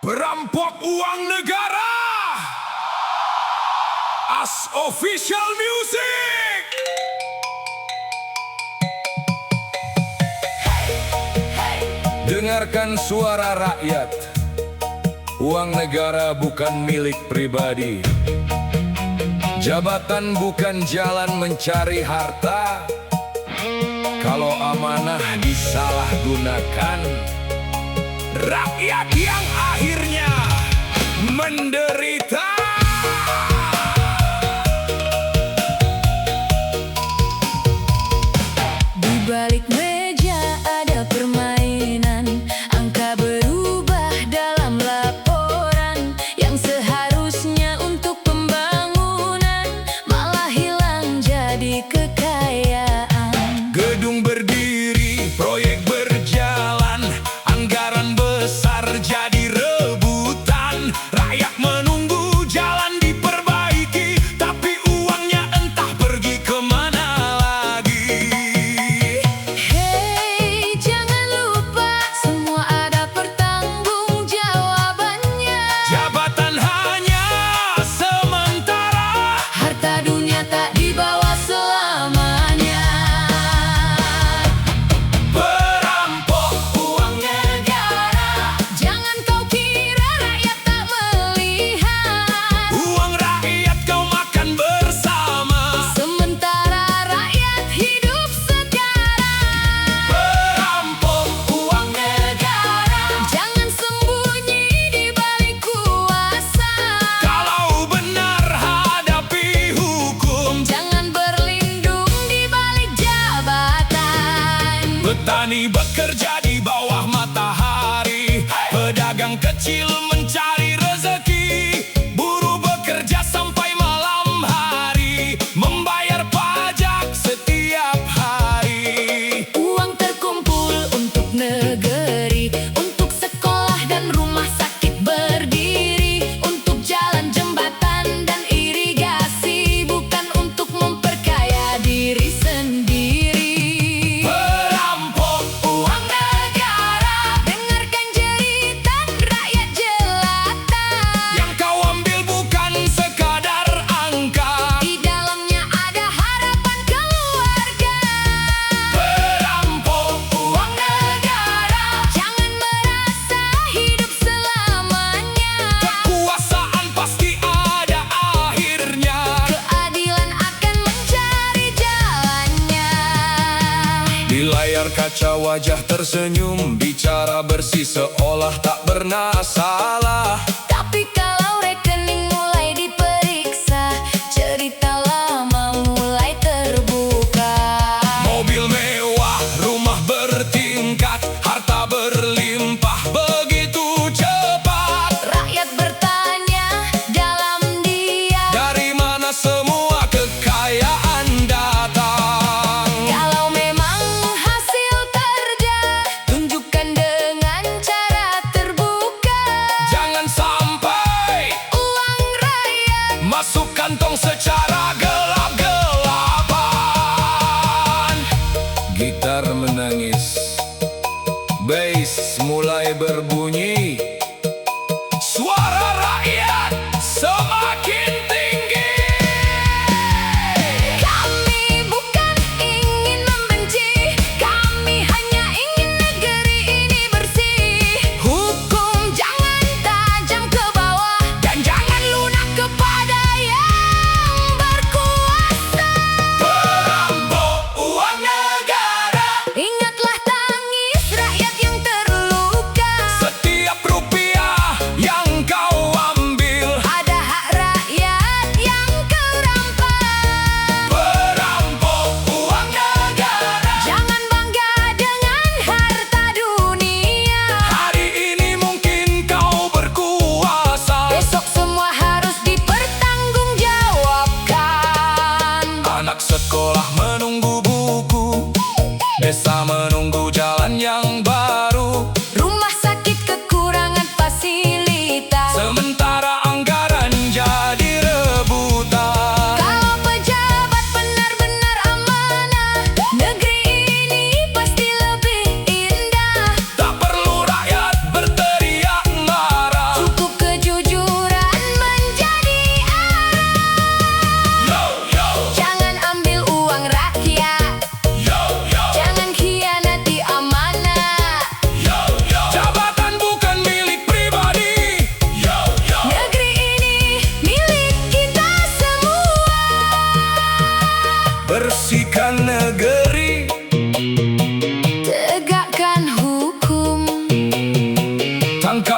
Perampok uang negara. As Official Music. Dengarkan suara rakyat. Uang negara bukan milik pribadi. Jabatan bukan jalan mencari harta. Kalau amanah disalahgunakan, rakyat yang akhirnya menderita. Di balik meja ada permainan, angka berubah dalam laporan. Yang seharusnya untuk pembangunan malah hilang jadi kekayaan. Gedung berdiri, proyek berjalan, anggaran besar jadi rebutan. Rakyat menunggu jalan diperbaiki, tapi uangnya entah pergi kemana lagi. Hei, jangan lupa semua ada pertanggungjawabannya. Jabatan hanya sementara, Harta dunia tak dibawa selamanya. perampok uang negara. Jangan kau kira rakyat tak melihat, Uang rakyat kau makan bersama. sementara rakyat hidup sekarang. Perampok uang negara. Jangan sembunyi di balik kuasa, Kalau benar hadapi hukum. jangan berlindung di balik jabatan. Petani bekerja di bawah matahari, pedagang kecil mencari rezeki, buruh bekerja sampai malam hari, membayar pajak setiap hari. Uang terkumpul untuk negeri, untuk sekolah dan rumah sakit berdiri, untuk jalan, jembatan, dan irigasi, bukan untuk memperkaya diri sendiri. Perampok uang Negara, dengarkan jeritan rakyat jelata. yang kau ambil bukan sekadar angka. Di dalamnya ada harapan keluarga. Perampok uang negara. Jangan merasa hidup selamanya. Kekuasaan pasti ada akhirnya. Keadilan akan mencari jalannya. Di layar kaca wajah tersenyum, bicara bersih seolah tak pernah salah. Tapi kalau rekening mulai diperiksa, cerita lama mulai terbuka. Mobil mewah, rumah bertingkat, harta berlimpah begitu cepat. Rakyat bertanya dalam diam, Dari mana semua kekayaan datang? kalau memang hasil kerja, tunjukkan dengan cara terbuka. Jangan sampai Uang rakyat masuk kantong secara gelap-gelapan. Gitar menangis, bass mulai berbunyi, suara rakyat semakin tinggi. kami bukan ingin membenci, kami hanya ingin negeri ini bersih. Hukum jangan tajam ke bawah, Dan jangan lunak kepada yang berkuasa. perampok uang negara. Ingatlah tangis rakyat yang terluka. Setiap rupiah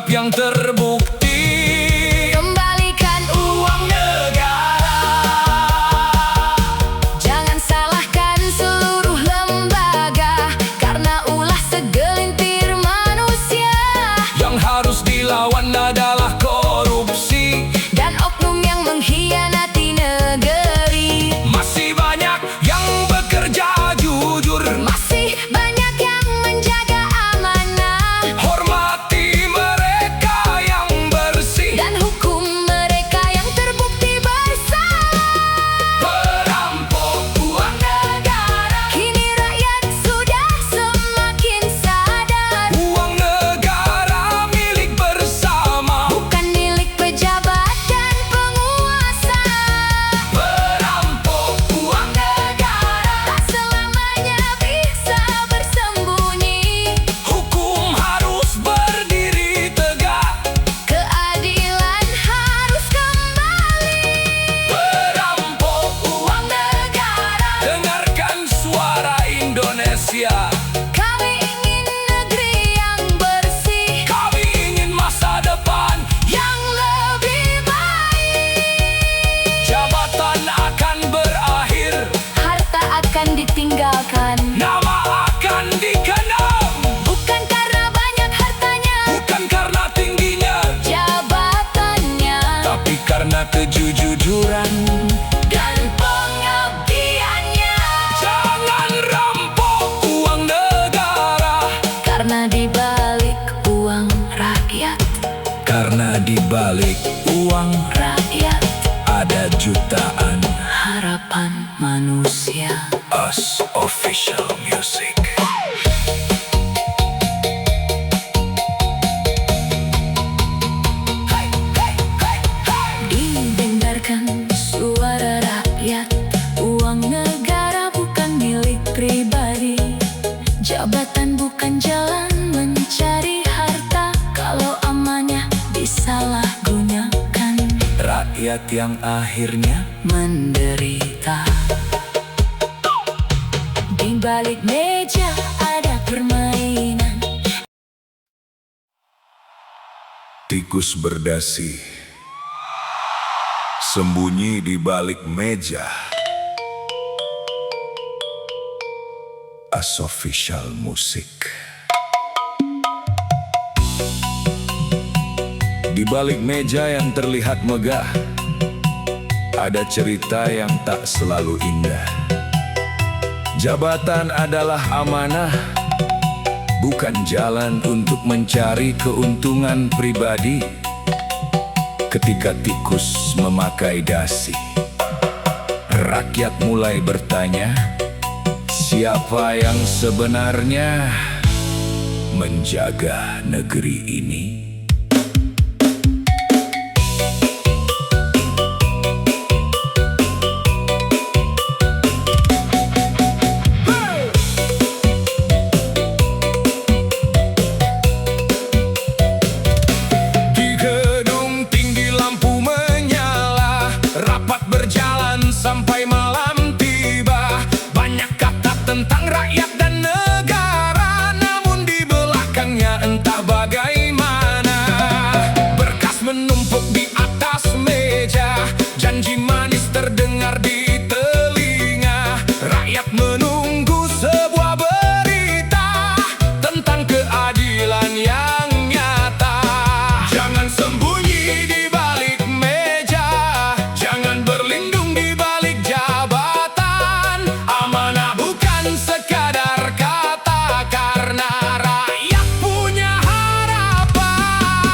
tetap yang terbukti. Kembalikan uang negara. Jangan salahkan seluruh lembaga, karena ulah segelintir manusia. Yang harus dilawan adalah korupsi Dan oknum yang mengkhianati negeri. Masih banyak yang bekerja jujur, Masih banyak yang menjaga amanah, hormati mereka yang bersih, dan hukum mereka yang terbukti bersalah. perampok uang negara. Kini rakyat sudah semakin sadar, Uang negara milik bersama, bukan milik pejabat dan penguasa. perampok uang negara. Tak selamanya bisa bersembunyi, Hukum harus berdiri tegak, keadilan harus kembali. perampok uang negara. Dengarkan suara Indonesia, Kami ingin negeri yang bersih, kami ingin masa depan. yang lebih baik. Jabatan akan berakhir, Harta akan ditinggalkan, nama akan dikenang, bukan karena banyak hartanya, bukan karena tingginya, jabatannya, tapi karena kejujuran. dan pengabdiannya. Jangan rampok uang negara, Karena di balik uang rakyat, karena di balik uang rakyat ada jutaan. harapan manusia. Us Official Music. Didengarkan suara rakyat, uang negara bukan milik pribadi, jabatan bukan jalan mencari harta. Kalau amanah disalahgunakan, Rakyat yang akhirnya menderita. Di balik meja ada permainan, Tikus berdasi, sembunyi di balik meja. Us Official Music. Di balik meja yang terlihat megah, ada cerita yang tak selalu indah. Jabatan adalah amanah, bukan jalan untuk mencari keuntungan pribadi. Ketika tikus memakai dasi, rakyat mulai bertanya, siapa yang sebenarnya menjaga negeri ini? di gedung tinggi lampu menyala, rapat berjalan sampai malam tiba. Banyak kata tentang rakyat dan negara, namun di belakangnya entah bagaimana. Berkas menumpuk di atas meja, janji manis terdengar di telinga. Rakyat menunggu sebuah berita tentang keadilan yang nyata. Jangan sembunyi di balik meja, jangan berlindung di balik jabatan. Amanah bukan sekadar kata, karena rakyat punya harapan.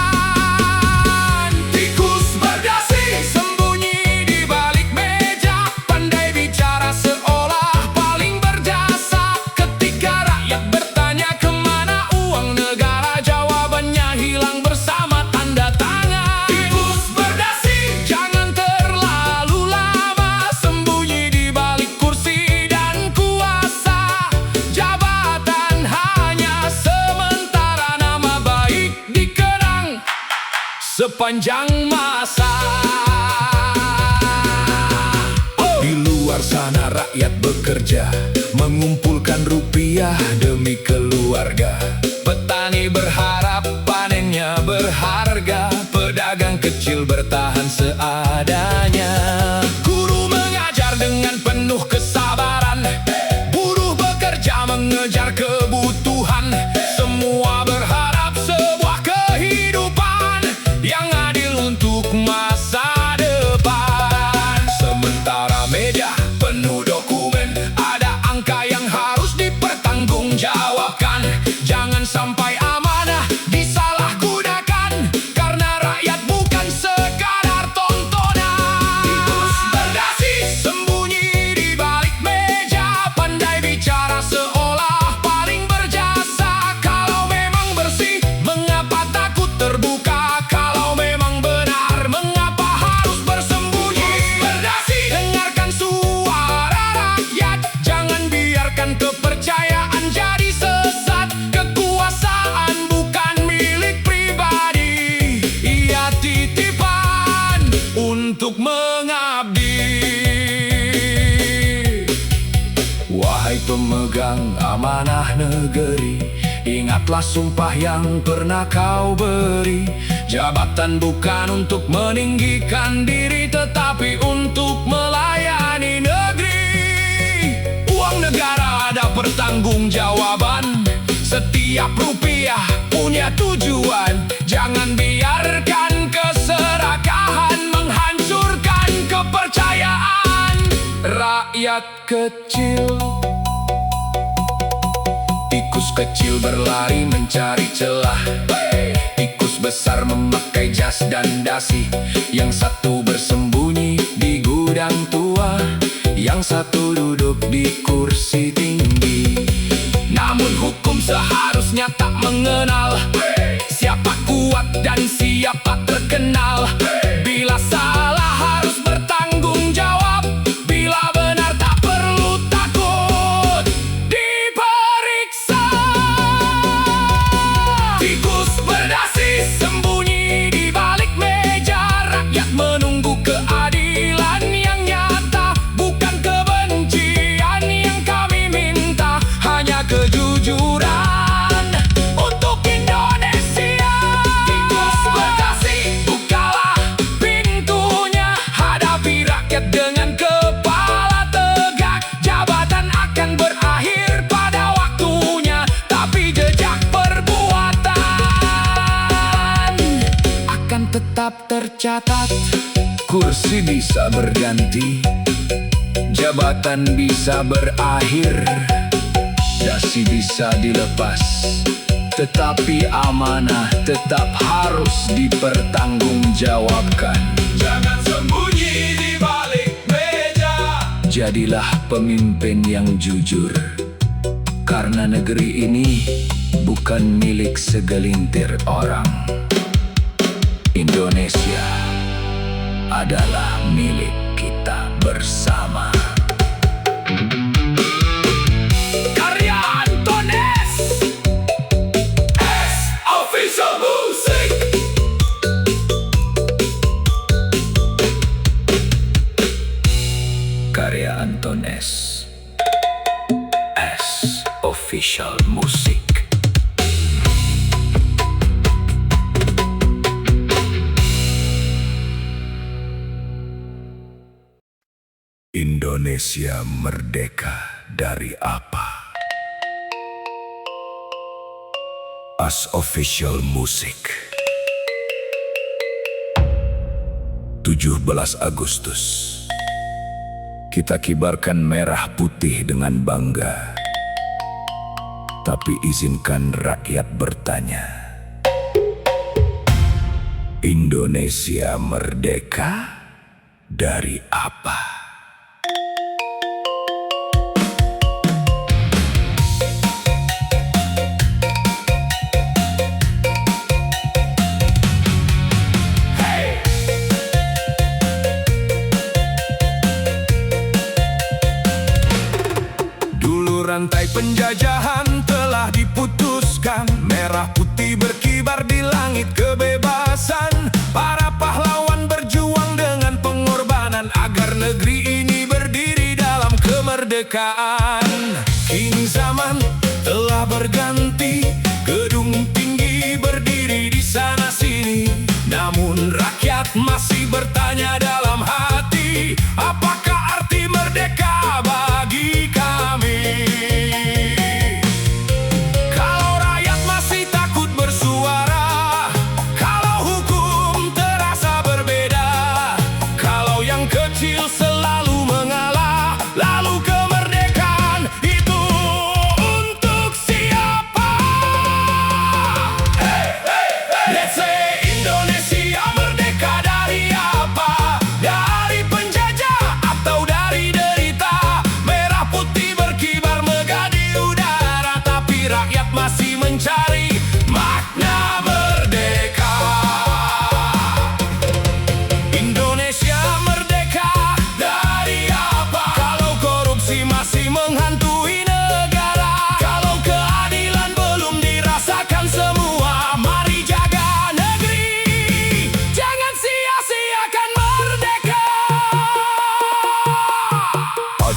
Tikus berdasi, sembunyi di balik meja, pandai bicara seolah paling berjasa. Ketika rakyat bertanya kemana uang negara, jawabannya hilang bersama tanda tangan. Tikus berdasi, jangan terlalu lama sembunyi di balik kursi dan kuasa. Jabatan hanya sementara, nama baik dikenang sepanjang masa. Di luar sana rakyat bekerja, mengumpulkan rupiah demi keluarga. Petani berharap panennya berhasil, pemegang amanah negeri, ingatlah sumpah yang pernah kau beri. Jabatan bukan untuk meninggikan diri, tetapi untuk melayani negeri. Uang negara ada pertanggungjawaban, setiap rupiah punya tujuan. Jangan biarkan keserakahan menghancurkan kepercayaan rakyat kecil. Tikus kecil berlari mencari celah, tikus besar memakai jas dan dasi. Yang satu bersembunyi di gudang tua, yang satu duduk di kursi tinggi. Namun hukum seharusnya tak mengenal siapa kuat dan siapa terkenal. Bila salah harus bertanggung jawab, bila benar tak perlu takut diperiksa. Tikus berdasi sembunyi di balik meja, rakyat menunggu keadilan yang nyata. Bukan kebencian yang kami minta, hanya kejujuran untuk Indonesia. Tikus berdasi, bukalah pintunya, hadapi rakyat dengan kepala tegak. Jabatan akan berakhir pada waktunya, tapi jejak perbuatan akan tetap tercatat. Kursi bisa berganti, jabatan bisa berakhir, dasi bisa dilepas, tetapi amanah tetap harus dipertanggungjawabkan. Jangan sembunyi di balik meja. Jadilah pemimpin yang jujur, karena negeri ini bukan milik segelintir orang. Indonesia adalah milik kita bersama. Karya Antones, S Official Music. Karya Antones, S Official Music. Indonesia merdeka dari apa? As Official Music. 17 Agustus kita kibarkan merah putih dengan bangga. Tapi izinkan rakyat bertanya, Indonesia merdeka dari apa? Rantai penjajahan telah diputuskan, merah putih berkibar di langit kebebasan. Para pahlawan berjuang dengan pengorbanan agar negeri ini berdiri dalam kemerdekaan. Kini zaman telah berganti, gedung tinggi berdiri di sana sini. Namun rakyat masih bertanya dalam hati, apakah arti merdeka bagi kami?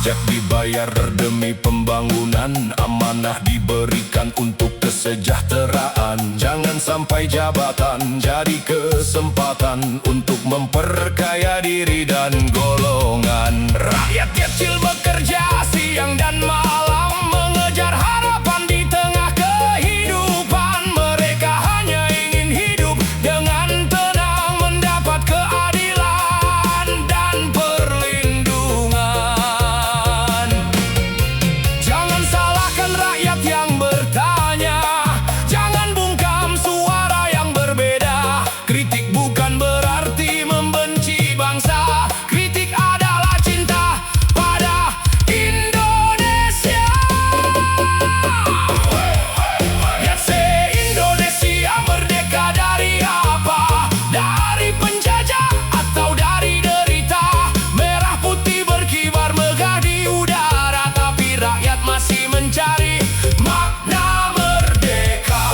Pajak dibayar demi pembangunan, amanah diberikan untuk kesejahteraan. Jangan sampai jabatan jadi kesempatan untuk memperkaya diri dan golongan. Rakyat kecil bekerja siang dan malam mengejar harapan di tengah kehidupan. Mereka hanya ingin hidup dengan tenang, mendapat keadilan dan perlindungan. Jangan salahkan rakyat yang bertanya, jangan bungkam suara yang berbeda. Kritik bukan berarti membenci bangsa, kritik adalah cinta pada Indonesia. Ya se-Indonesia merdeka dari apa? Dari penjajah atau dari derita? Merah putih berkibar megah di udara, tapi rakyat masih mencari makna merdeka.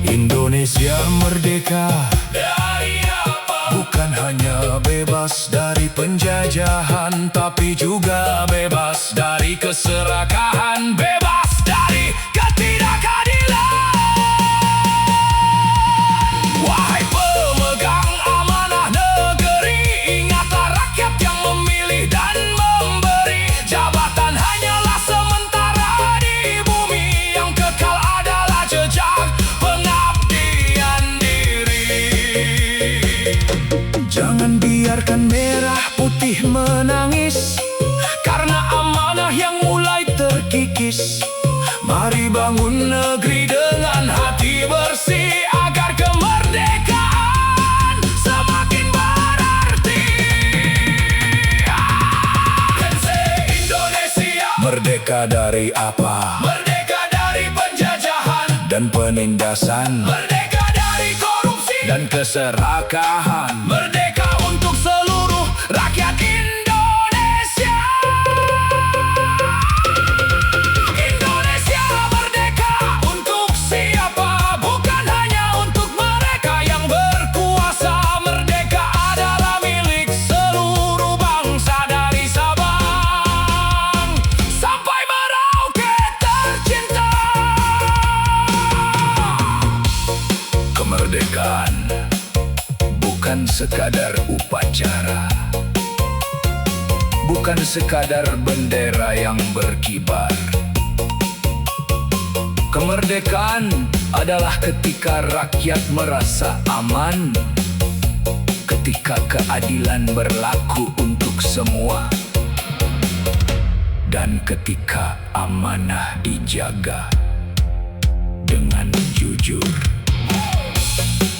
Indonesia merdeka dari apa? Bukan hanya bebas dari penjajahan, tapi juga bebas dari keserakahan, bebas dari ketidakadilan. Wahai pemegang amanah negeri, ingatlah rakyat yang memilih dan memberi. Jabatan hanyalah sementara di bumi, yang kekal adalah jejak pengabdian diri. Jangan biarkan merah putih menangis karena amanah yang mulai terkikis. Mari bangun negeri dengan hati bersih agar kemerdekaan semakin berarti. Dan se-Indonesia merdeka dari apa? Merdeka dari penjajahan dan penindasan, merdeka dari korupsi dan keserakahan, merdeka untuk seluruh rakyat Indonesia. Indonesia merdeka untuk siapa? Bukan hanya untuk mereka yang berkuasa. Merdeka adalah milik seluruh bangsa, dari Sabang sampai Merauke tercinta. Kemerdekaan bukan sekadar upacara, bukan sekadar bendera yang berkibar. Kemerdekaan adalah ketika rakyat merasa aman, ketika keadilan berlaku untuk semua, dan ketika amanah dijaga dengan jujur.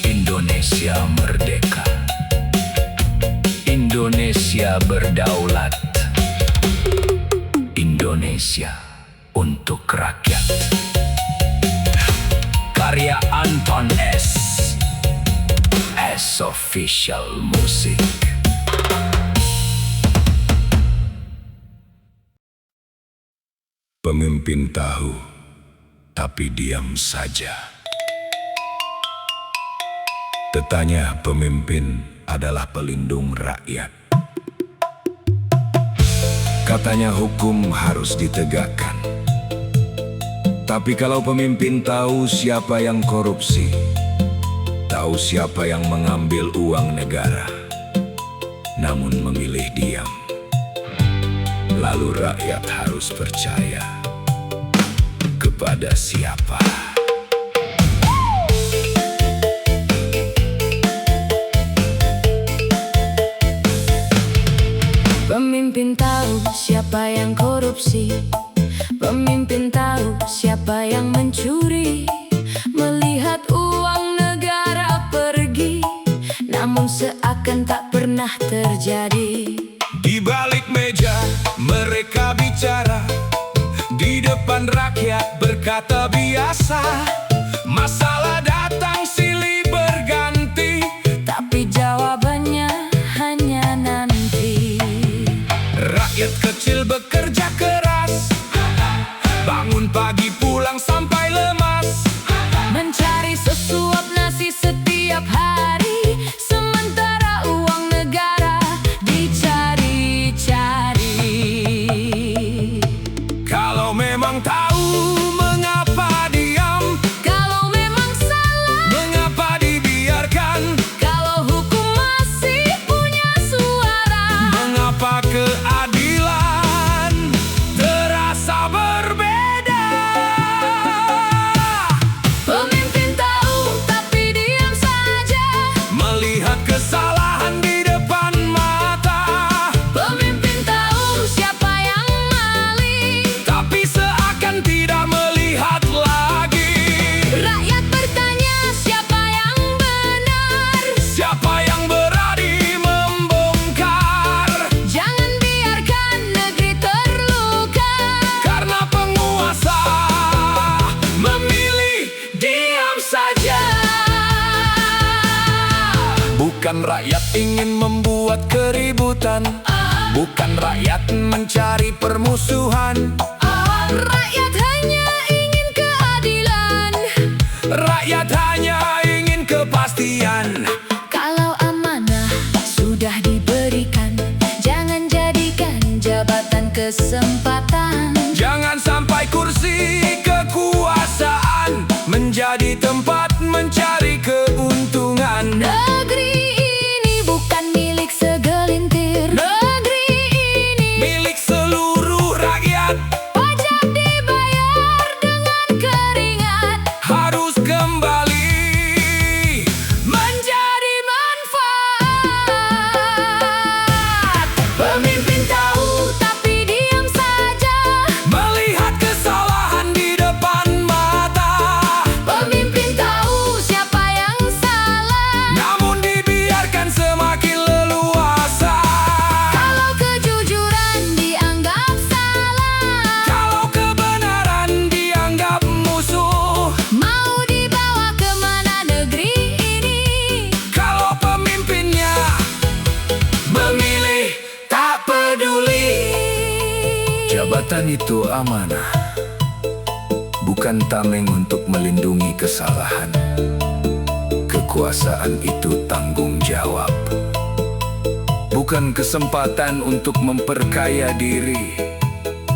Indonesia merdeka, Indonesia berdaulat, Indonesia untuk rakyat. Karya Anton S. Official Music. Pemimpin tahu, tapi diam saja. Tetanya pemimpin adalah pelindung rakyat. Katanya hukum harus ditegakkan. Tapi kalau pemimpin tahu siapa yang korupsi, tahu siapa yang mengambil uang negara, namun memilih diam, lalu rakyat harus percaya kepada siapa? Pemimpin tahu siapa yang korupsi, pemimpin tahu siapa yang mencuri. Melihat uang negara pergi, namun seakan tak pernah terjadi. Di balik meja mereka bicara, di depan rakyat berkata biasa. Masalah datang silih berganti, tapi jawabannya hanya nanti. Rakyat kecil bekerja keras, bangun pagi pulang sampai lemas, mencari sesuap nasi setiap hari, sementara uang negara dicari-cari. Bukan rakyat ingin membuat keributan, bukan rakyat mencari permusuhan. Rakyat hanya ingin keadilan, Rakyat hanya ingin kepastian. kalau amanah sudah diberikan, jangan jadikan jabatan kesempatan. Jangan sampai kursi kekuasaan menjadi tempat mencari keuntungan. Negeri ini bukan milik segelintir, negeri ini Milik seluruh rakyat, pajak dibayar dengan keringat, harus kembali menjadi manfaat. Pemimpin tahu tapi diam saja, melihat kesalahan di depan mata, pemimpin tahu siapa yang salah. namun dibiarkan semakin leluasa. Kalau kejujuran dianggap salah, Kalau kebenaran dianggap musuh, mau dibawa kemana negeri ini? kalau pemimpinnya memilih tak peduli. Jabatan itu amanah, bukan tameng untuk melindungi kesalahan. Kekuasaan itu tanggung jawab, bukan kesempatan untuk memperkaya diri.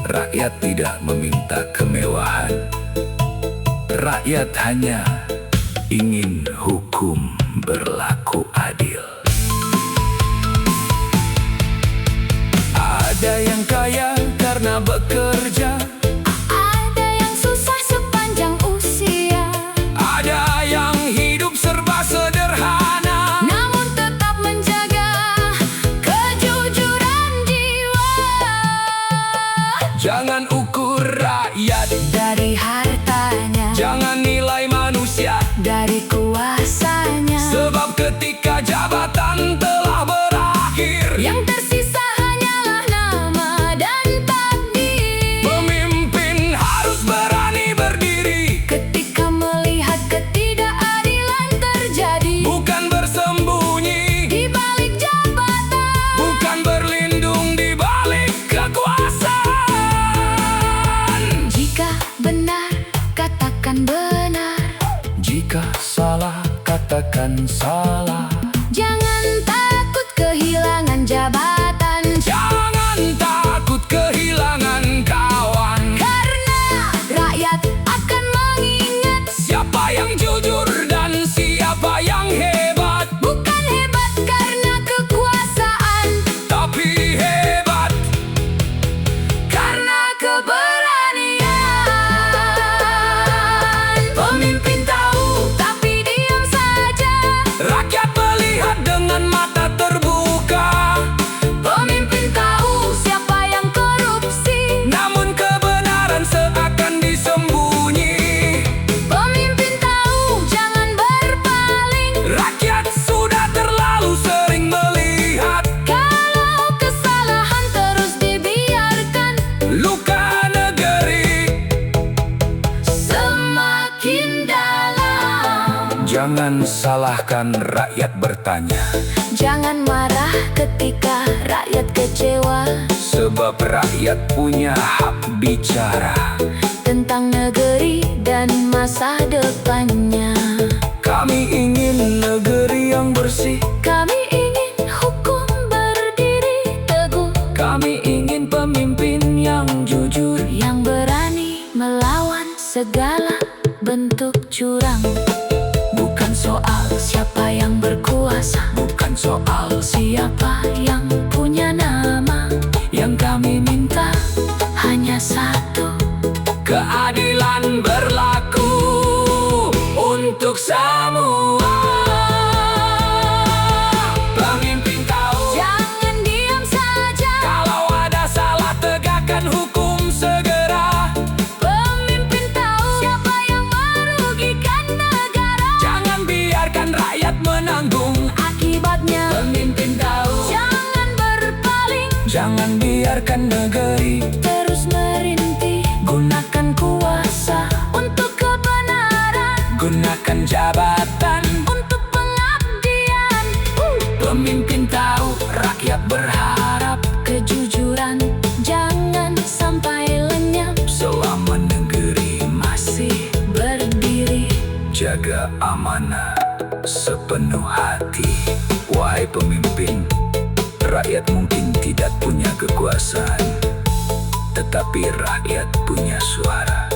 Rakyat tidak meminta kemewahan, rakyat hanya ingin hukum berlaku adil. Ada yang kaya karena bekerja, Ada yang susah sepanjang usia, ada yang hidup serba sederhana. namun tetap menjaga kejujuran jiwa. Jangan ukur rakyat, Dari hartanya, jangan nilai manusia, dari kuasanya, sebab ketika jabatan telah berakhir, yang tersisa hanyalah nama dan takdir. pemimpin harus berani berdiri, Ketika melihat ketidakadilan terjadi bukan bersembunyi, di balik jabatan, bukan berlindung di balik kekuasaan. jika benar katakan benar, Jika salah, katakan salah. jangan takut kehilangan jabatan, Jangan takut kehilangan kawan, karena rakyat akan mengingat. siapa yang jujur dan siapa yang hebat. Bukan hebat karena kekuasaan, Tapi hebat karena keberanian. Pemimpin tahu tapi diam saja, rakyat melihat dengan mata terbuka, pemimpin tahu siapa yang korupsi, namun kebenaran seakan disembunyi. pemimpin tahu jangan berpaling. Rakyat sudah terlalu sering melihat Kalau kesalahan terus dibiarkan, luka negeri semakin dalam. Jangan salahkan rakyat bertanya, Jangan marah ketika rakyat kecewa sebab rakyat punya hak bicara. tentang negeri dan masa depannya. Kami ingin negeri yang bersih, Kami ingin hukum berdiri teguh, kami ingin pemimpin yang jujur. yang berani melawan segala bentuk curang. Bukan soal siapa yang berkuasa, Bukan soal siapa yang punya nama. Yang kami minta hanya satu, keadilan berlaku untuk semua. Pemimpin tahu jangan diam saja. kalau ada salah, tegakkan hukum segera. Pemimpin tahu siapa yang merugikan negara, Jangan biarkan rakyat menanggung akibatnya. Pemimpin tahu Jangan berpaling, jangan biarkan negeri terus merintih. Gunakan kuasa untuk kebenaran, gunakan jabatan untuk pengabdian. pemimpin tahu, rakyat berharap. Kejujuran jangan sampai lenyap. Selama negeri masih Berdiri jaga amanah sepenuh hati. Wahai pemimpin, rakyat mungkin tidak punya kekuasaan, tetapi rakyat punya suara.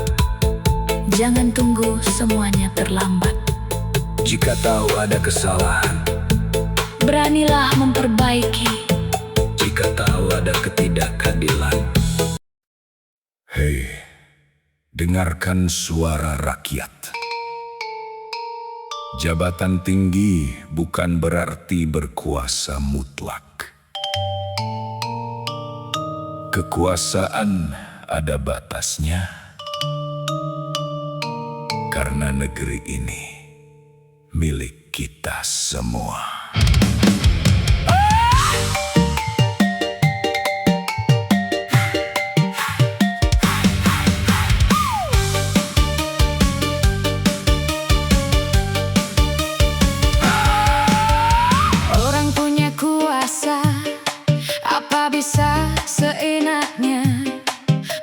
jangan tunggu semuanya terlambat. Jika tahu ada kesalahan, Beranilah memperbaiki. jika tahu ada ketidakadilan, Hei, dengarkan suara rakyat. Jabatan tinggi bukan berarti berkuasa mutlak. Kekuasaan ada batasnya. Karena negeri ini milik kita semua. Orang punya kuasa, apa bisa seenaknya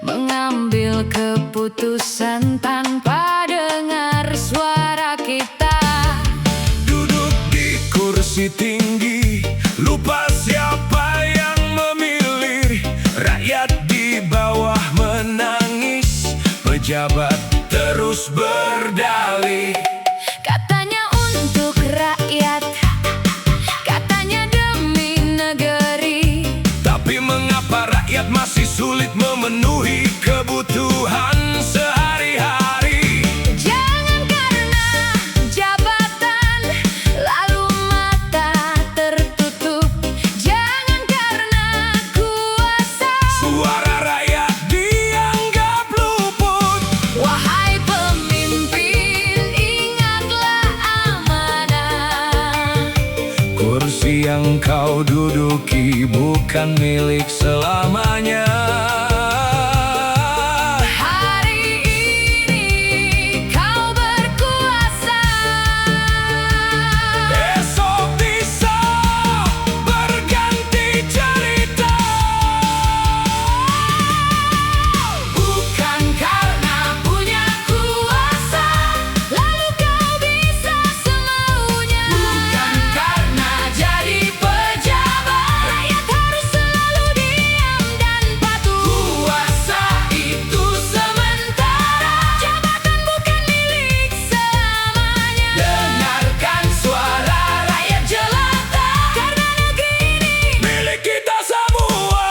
mengambil keputusan tanpa dengar suara kita. Duduk di kursi tinggi, lupa siapa yang memilih. Rakyat di bawah menangis, pejabat terus berdalih. Katanya untuk rakyat, katanya demi negeri. Tapi mengapa rakyat masih sulit memenuhi kebutuhan sehari-hari? Jangan karena jabatan lalu mata tertutup. Jangan karena kuasa Suara rakyat dianggap luput. wahai pemimpin, ingatlah amanah. Kursi yang kau duduki bukan milik selamanya. Hari ini kau berkuasa. Esok bisa berganti cerita. Bukan karena punya kuasa lalu kau bisa semaunya. Bukan karena jadi pejabat rakyat harus selalu diam dan patuh. Kuasa itu sementara, jabatan bukan milik selamanya. Dengarkan suara rakyat jelata, karena negeri ini Milik kita semua.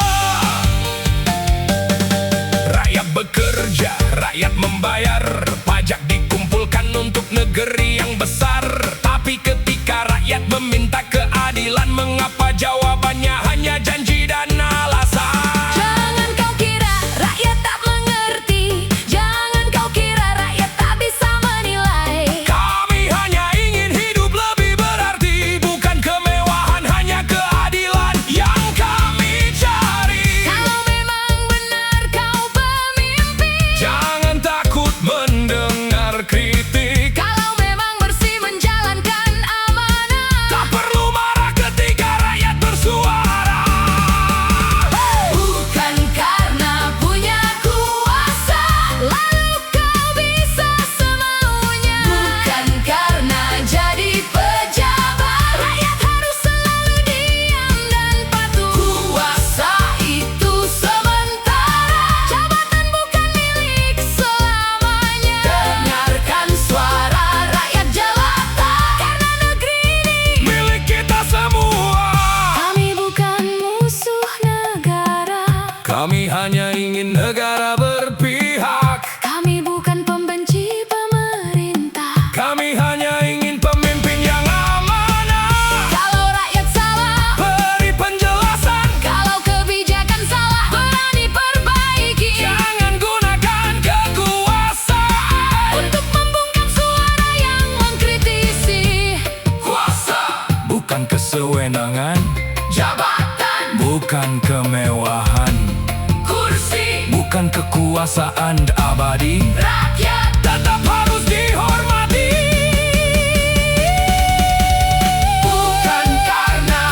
Rakyat bekerja, rakyat membayar pajak, dikumpulkan untuk negeri yang besar. Tapi ketika rakyat meminta keadilan, mengapa jawabannya hanya janji dan alasan? Jangan kau kira rakyat tak mengerti. Jangan kau kira rakyat tak bisa menilai. Kami hanya ingin hidup lebih berarti, bukan kemewahan, hanya keadilan yang kami cari. Kalau memang benar kau pemimpin, Jangan takut mendengar kritik. kalau memang bersih menjalankan amanah, Tak perlu marah ketika rakyat bersuara. bukan karena punya kuasa lalu kau bisa semaunya. Bukan karena jadi pejabat rakyat harus selalu diam dan patuh. Kuasa itu sementara, jabatan bukan milik selamanya. Dengarkan suara rakyat jelata, karena negeri ini Milik kita semua. kami bukan musuh negara. Kami hanya ingin negara berpihak. Kami bukan pembenci pemerintah. Kami hanya ingin pemimpin yang amanah. Kalau rakyat salah, Beri penjelasan. kalau kebijakan salah, berani perbaiki. Jangan gunakan kekuasaan Untuk membungkam suara yang mengkritisi. kuasa. Bukan kesewenangan, Jabatan, bukan kemewahan, kursi, bukan kekuasaan abadi. rakyat Tetap harus dihormati. bukan karena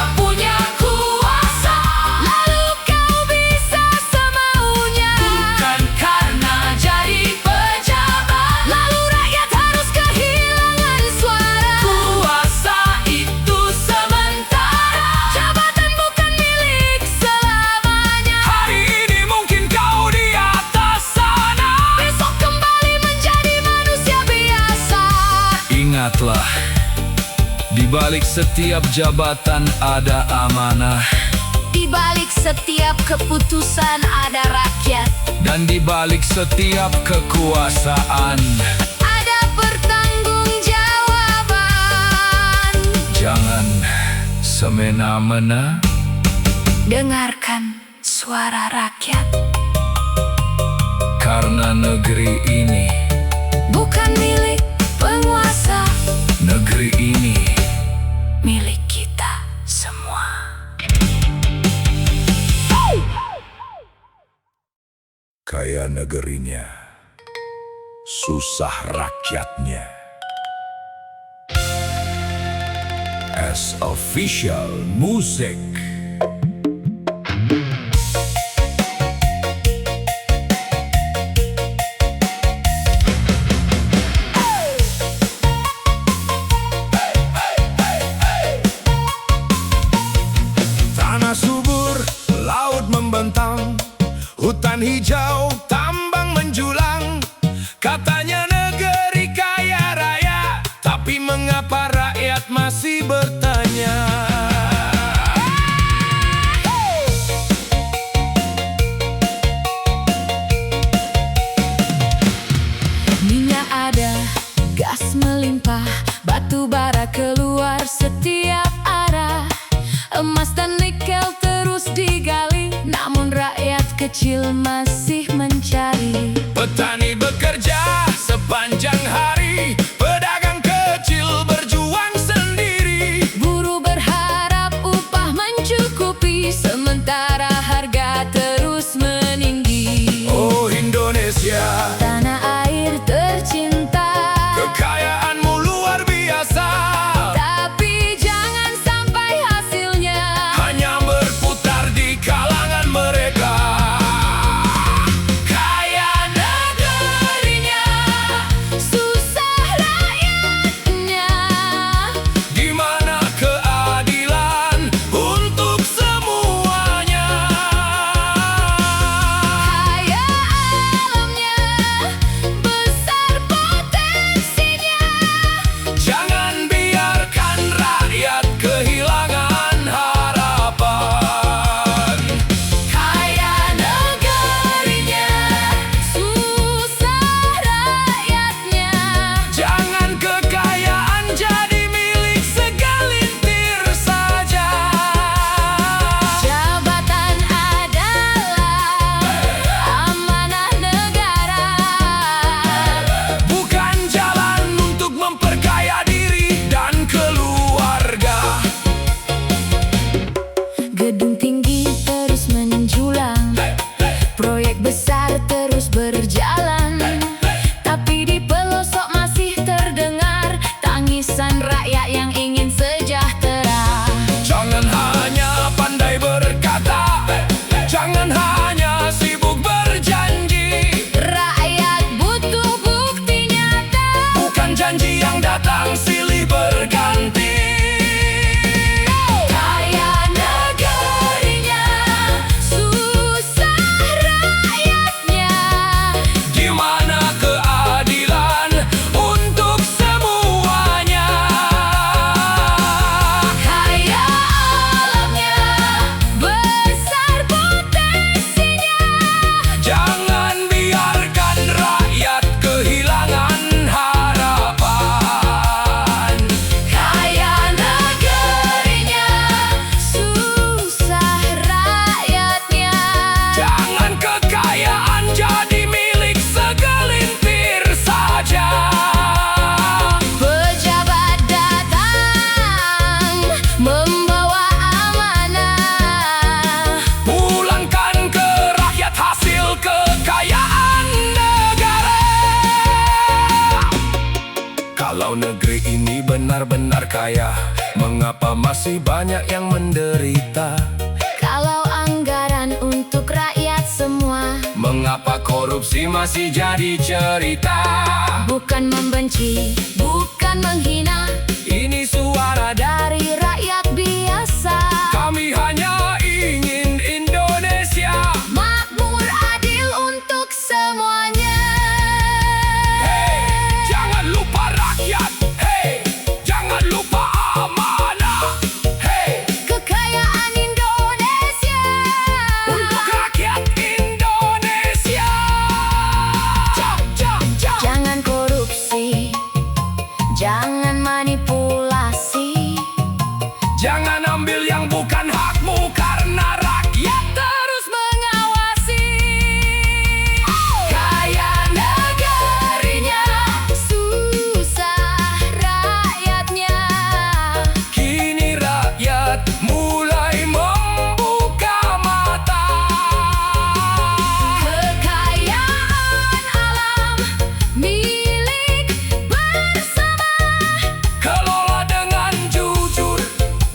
Ingatlah, di balik setiap jabatan ada amanah, Di balik setiap keputusan ada rakyat, dan di balik setiap kekuasaan ada pertanggungjawaban. jangan semena-mena. Dengarkan suara rakyat, Karena negeri ini, bukan milik penguasa, negeri ini milik kita semua. kaya negerinya, susah rakyatnya. As official music. Tanah subur, laut membentang, hutan hijau, tambang menjulang. Katanya negeri kaya raya, tapi mengapa rakyat masih bertanya? Minyak ada, gas melimpah, batu bara keluar setiap arah. Emas dan nikel terus digali, namun rakyat kecil masih mencari. Petani bekerja sepanjang hari, pedagang kecil berjuang sendiri. Buruh berharap upah mencukupi, sementara harga terus meninggi. Oh Indonesia, Tanah air tercinta, kekayaanmu luar biasa, tapi jangan sampai hasilnya hanya berputar di kalangan mereka. kaya negerinya, susah rakyatnya. Di mana keadilan untuk semuanya? Kaya alamnya, besar potensinya. Jangan biarkan rakyat kehilangan harapan. Kaya negerinya, susah rakyatnya. Jangan kekayaan jadi milik segelintir saja. Jabatan adalah amanah negara, Bukan jalan untuk memperkaya diri dan keluarga. gedung tinggi terus menjulang, proyek besar terus berjalan, tapi di pelosok masih terdengar tangisan rakyat yang ingin sejahtera. Jangan hanya pandai berkata, jangan hanya sibuk berjanji. Rakyat butuh bukti nyata, Bukan janji yang datang silih berganti. kaya negerinya, susah rakyatnya. Di mana keadilan untuk semuanya? Kaya alamnya, besar potensinya. Jangan biarkan rakyat kehilangan harapan. Kaya negerinya, susah rakyatnya. Jangan kekayaan jadi milik segelintir saja. Pejabat datang membawa amanah, Pulangkan ke rakyat hasil kekayaan negara. Kalau negeri ini benar-benar kaya, mengapa masih banyak yang menderita? kalau anggaran untuk rakyat semua, Mengapa korupsi masih jadi cerita? bukan membenci, bukan menghina, Ini suara dari rakyat biasa. kami hanya ingin Indonesia. Makmur adil untuk semuanya. Hey, jangan lupa rakyat. Hey, Jangan manipulasi, Jangan ambil yang bukan hakmu karena rakyat terus mengawasi. Kaya negerinya, susah rakyatnya. Kini rakyat mulai membuka mata. Kekayaan alam milik bersama, Kelola dengan jujur.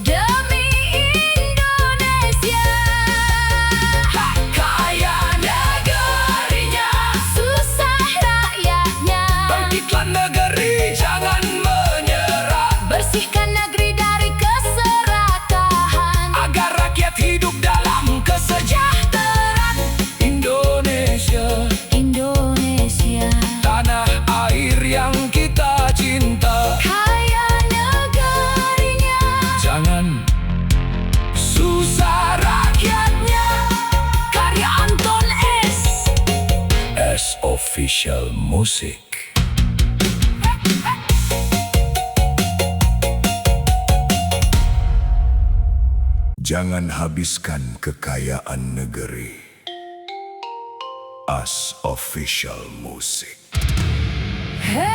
demi Indonesia. Kaya negerinya, Susah rakyatnya, bangkitlah negeri, jangan menyerah. bersihkan negeri dari keserakahan, Agar rakyat hidup dalam kesejahteraan. Indonesia, Indonesia. tanah air yang kita cinta. Kaya negerinya, Jangan susah rakyatnya. karya Anton S. Official Music. Jangan habiskan kekayaan negeri. As Official Music. Hei,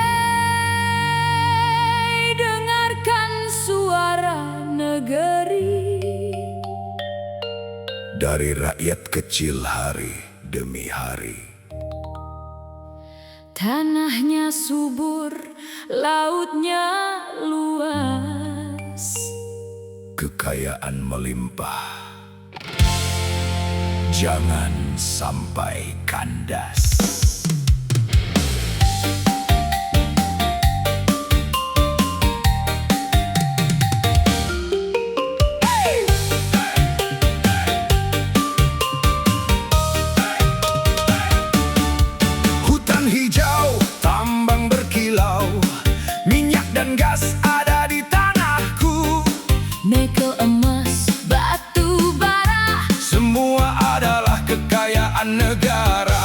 dengarkan suara negeri. Dari rakyat kecil hari demi hari. Tanahnya subur, lautnya luas. Kekayaan melimpah. Jangan sampai kandas. Hutan hijau, tambang berkilau, minyak dan gas ada di tanahku. Nikel, emas, batu bara, Semua adalah kekayaan negara.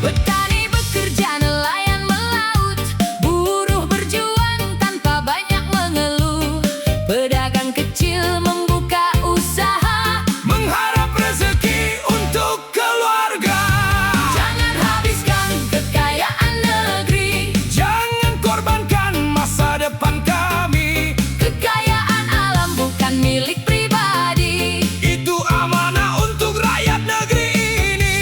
petani bekerja, nelayan melaut, buruh berjuang tanpa banyak mengeluh, pedagang kecil membuka usaha, Mengharap rezeki untuk keluarga. jangan habiskan kekayaan negeri. Jangan korbankan masa depan kami. Kekayaan alam bukan milik pribadi. Itu amanah untuk rakyat negeri ini.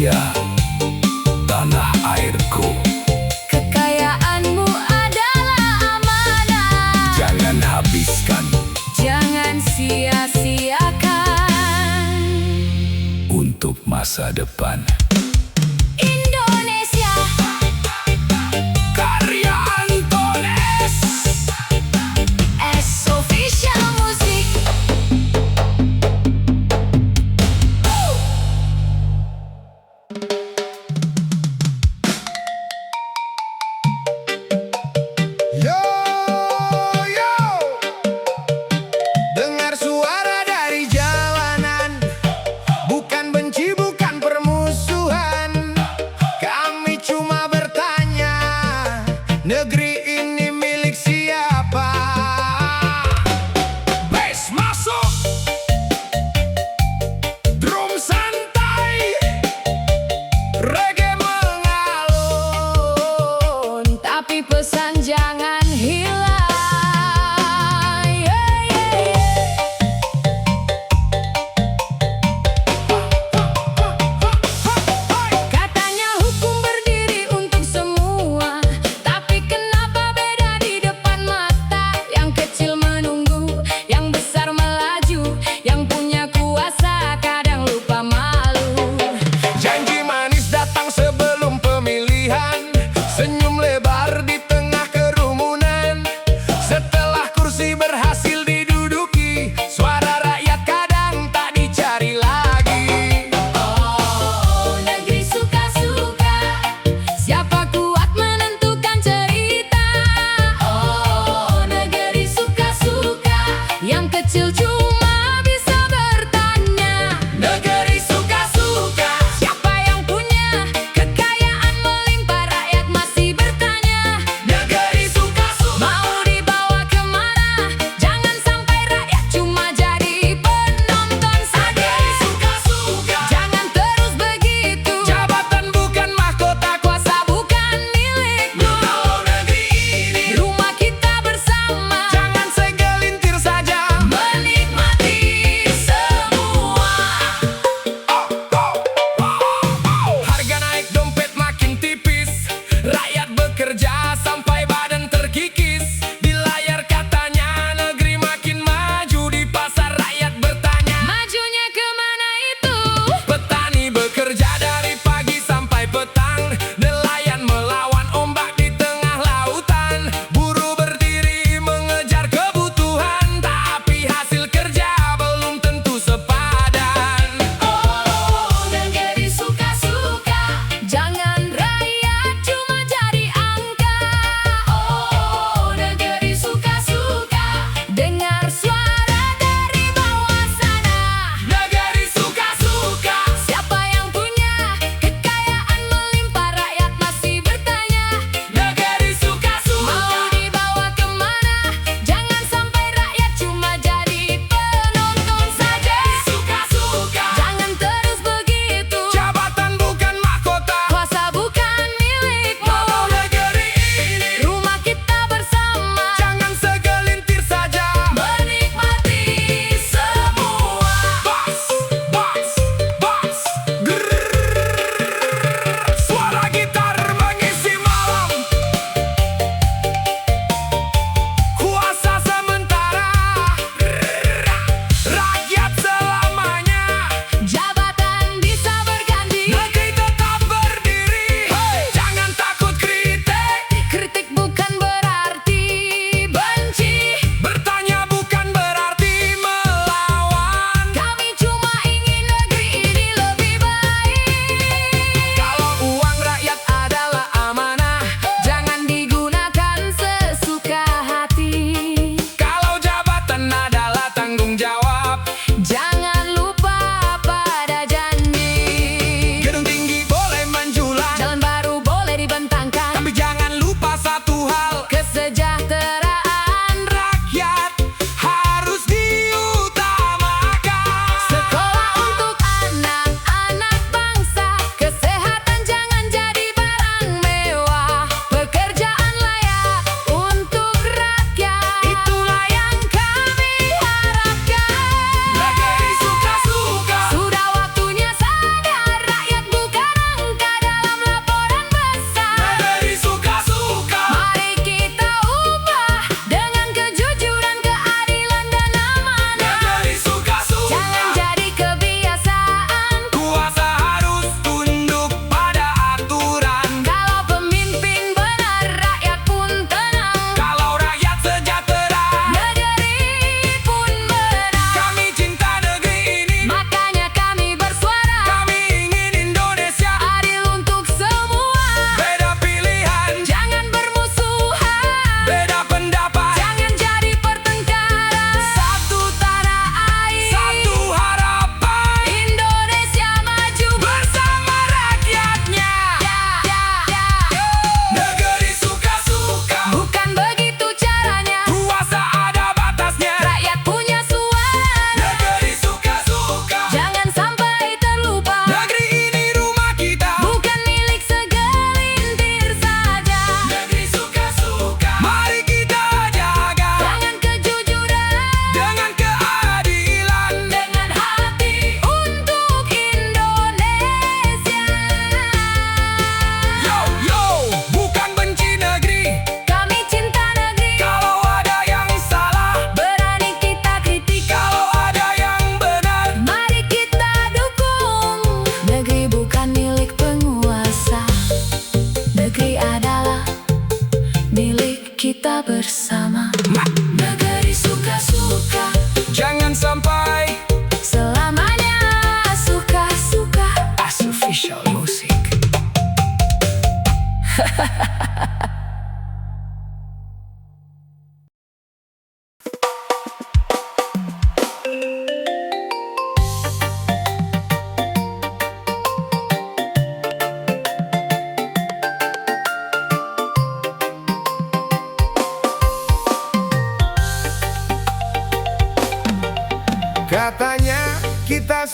Indonesia, tanah airku. Kekayaanmu adalah amanah. Jangan habiskan Jangan sia-siakan untuk masa depan. Indonesia. Karya Antones. S Official Music. Yo, yo, dengar suara dari jalanan, bukan benci, bukan permusuhan.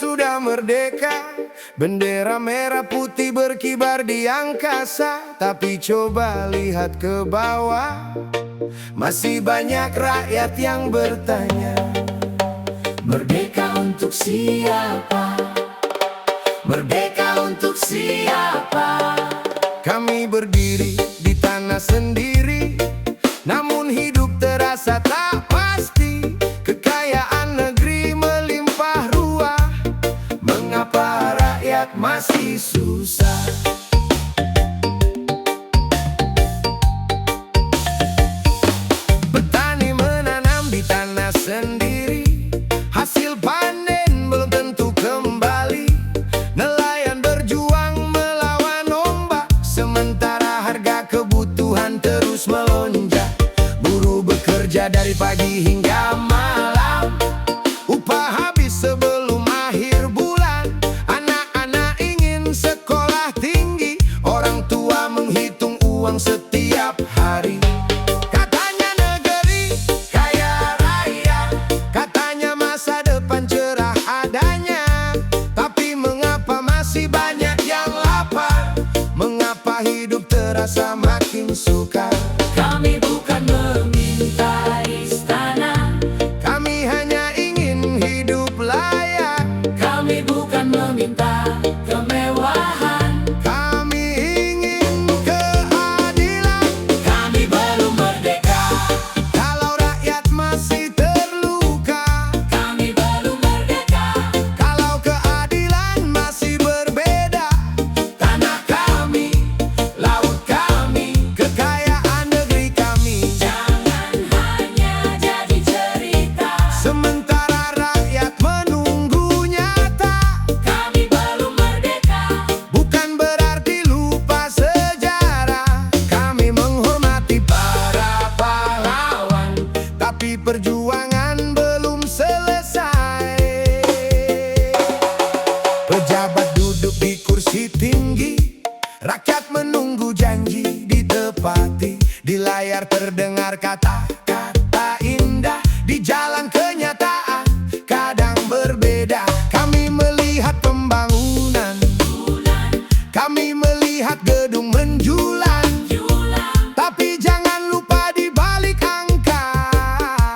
sudah merdeka, bendera merah putih berkibar di angkasa. Tapi coba lihat ke bawah, masih banyak rakyat yang bertanya, merdeka untuk siapa? Merdeka untuk siapa? Kami berdiri di tanah sendiri, namun hidup terasa tak pasti. Kekayaan negeri melimpah ruah, mengapa rakyat masih susah? Petani menanam di tanah sendiri, hasil panen belum tentu kembali. Nelayan berjuang melawan ombak, sementara harga kebutuhan terus melonjak. Buruh bekerja dari pagi hingga malam, upah habis sebelum akhir bulan. Anak-anak ingin sekolah tinggi, orang tua menghitung uang setiap hari. Katanya negeri kaya raya, katanya masa depan cerah adanya. Tapi mengapa masih banyak yang lapar? Mengapa hidup terasa makin sukar? Kami bukan meminta istana, Kami hanya ingin hidup layak. kami bukan meminta kemewahan, Kami ingin keadilan. kami belum merdeka, Kalau rakyat masih terluka, kami belum merdeka. kalau keadilan masih berbeda, Tanah kami, laut kami, kekayaan negeri kami. jangan hanya jadi cerita. Sementara rakyat menunggu nyata, Kami belum merdeka, bukan berarti lupa sejarah. Kami menghormati para pahlawan, tapi perjuangan belum selesai. Pejabat duduk di kursi tinggi, rakyat menunggu janji ditepati. Di layar terdengar kata-kata indah, di jalan kenyataan kadang berbeda. Kami melihat pembangunan, kami melihat gedung menjulang, tapi jangan lupa di balik angka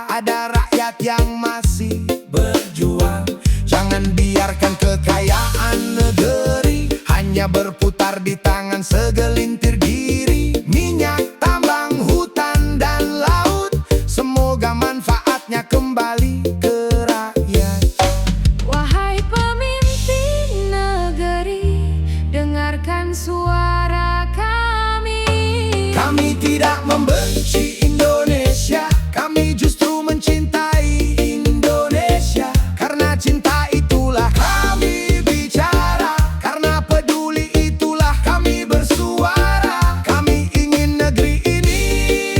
ada rakyat yang masih berjuang. Jangan biarkan kekayaan negeri hanya berputar di tangan segelintir diri. Minyak, tambang, hutan, dan laut, semoga manfaatnya kembali ke rakyat. wahai pemimpin negeri, dengarkan suara kami. Kami tidak membenci Indonesia, kami justru mencintai Indonesia. Karena cinta itulah kami bicara, karena peduli itulah kami bersuara. Kami ingin negeri ini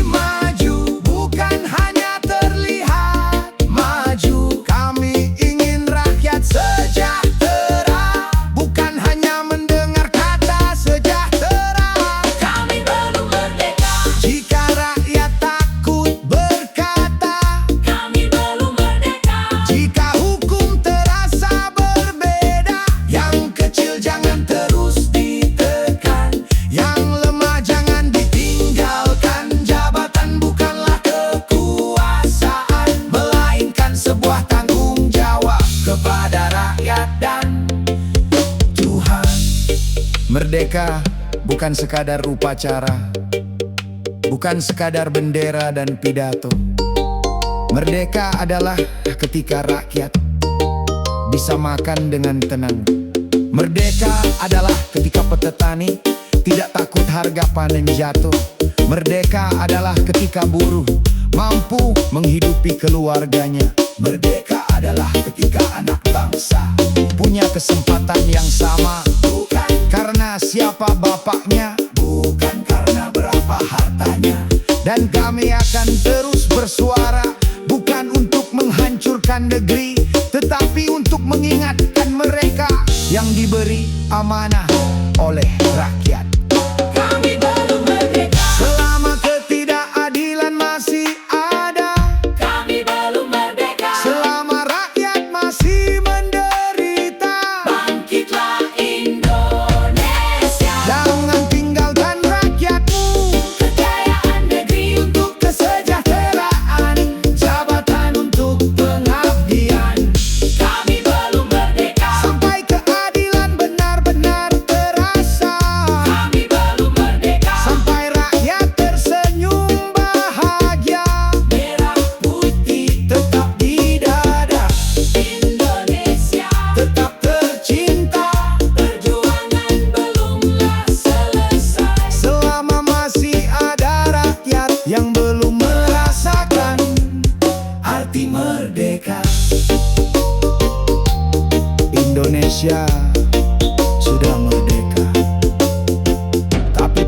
maju, bukan hanya terlihat maju. Kami ingin rakyat sejahtera, bukan hanya mendengar kata sejahtera. Kami belum merdeka, Jika rakyat takut berkata, kami belum merdeka. jika hukum terasa berbeda, yang kecil jangan terus ditekan, yang lemah jangan ditinggalkan. Jabatan bukanlah kekuasaan, melainkan sebuah tanggung jawab kepada rakyat dan Tuhan. Merdeka bukan sekadar upacara, bukan sekadar bendera dan pidato. Merdeka adalah ketika rakyat bisa makan dengan tenang. Merdeka adalah ketika petani tidak takut harga panen jatuh. Merdeka adalah ketika buruh mampu menghidupi keluarganya. Merdeka adalah ketika anak bangsa punya kesempatan yang sama, bukan karena siapa bapaknya, bukan karena berapa hartanya. Dan kami akan terus bersuara, bukan untuk menghancurkan negeri, tetapi untuk mengingatkan mereka yang diberi amanah oleh rakyat. Kami belum merdeka, Selama ketidakadilan masih ada, kami belum merdeka. selama rakyat masih menderita,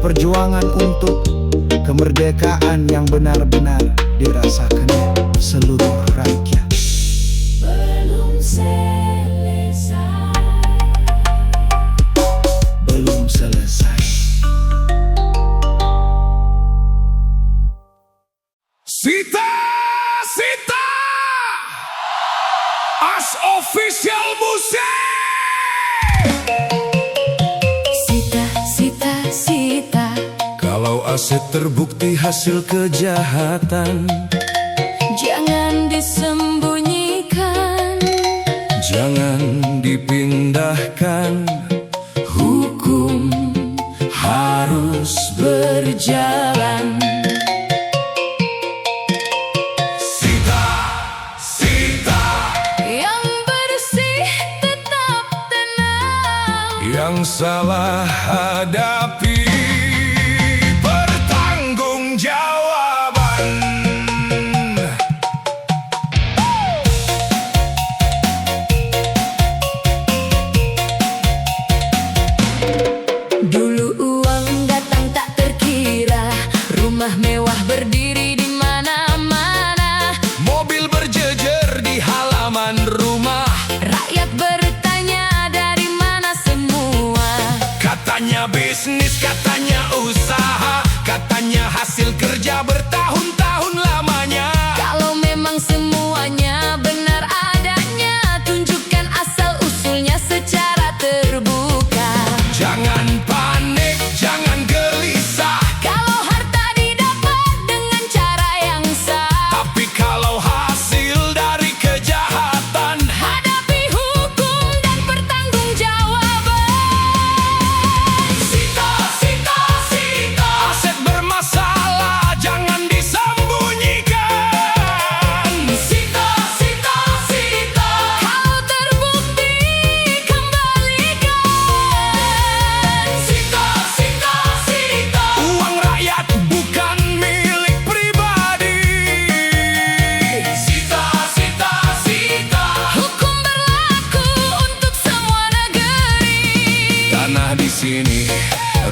perjuangan untuk kemerdekaan yang benar-benar dirasakan seluruh rakyat. Belum selesai. Belum selesai. Sita, Sita, As Official Musik. Sita, Sita, Sita, Kalau aset terbukti hasil kejahatan, jangan disembunyikan, jangan dipindahkan. Hukum harus berjalan. Sita, Sita, yang bersih tetap tenang. yang salah hadapi pertanggungjawaban. Dulu uang datang tak terkira, rumah mewah berdiri di mana-mana, Mobil berjejer di halaman rumah, rakyat bertanya dari mana semua. katanya bisnis, katanya usaha, katanya hasil kerja bertahun-tahun lamanya. Kalau memang semuanya benar adanya, tunjukkan asal-usulnya secara terbuka. Jangan panik, jangan gelisah, Kalau harta didapat dengan cara yang sah, tapi kalau hasil dari kejahatan, hadapi hukum dan pertanggungjawaban. Sita, Sita, Sita, aset bermasalah jangan disembunyikan. Sita, Sita, Sita, Kalau terbukti kembalikan. Sita, Sita, Sita, uang rakyat bukan milik pribadi. Sita, Sita, Sita, Hukum berlaku untuk semua negeri. tanah di sini,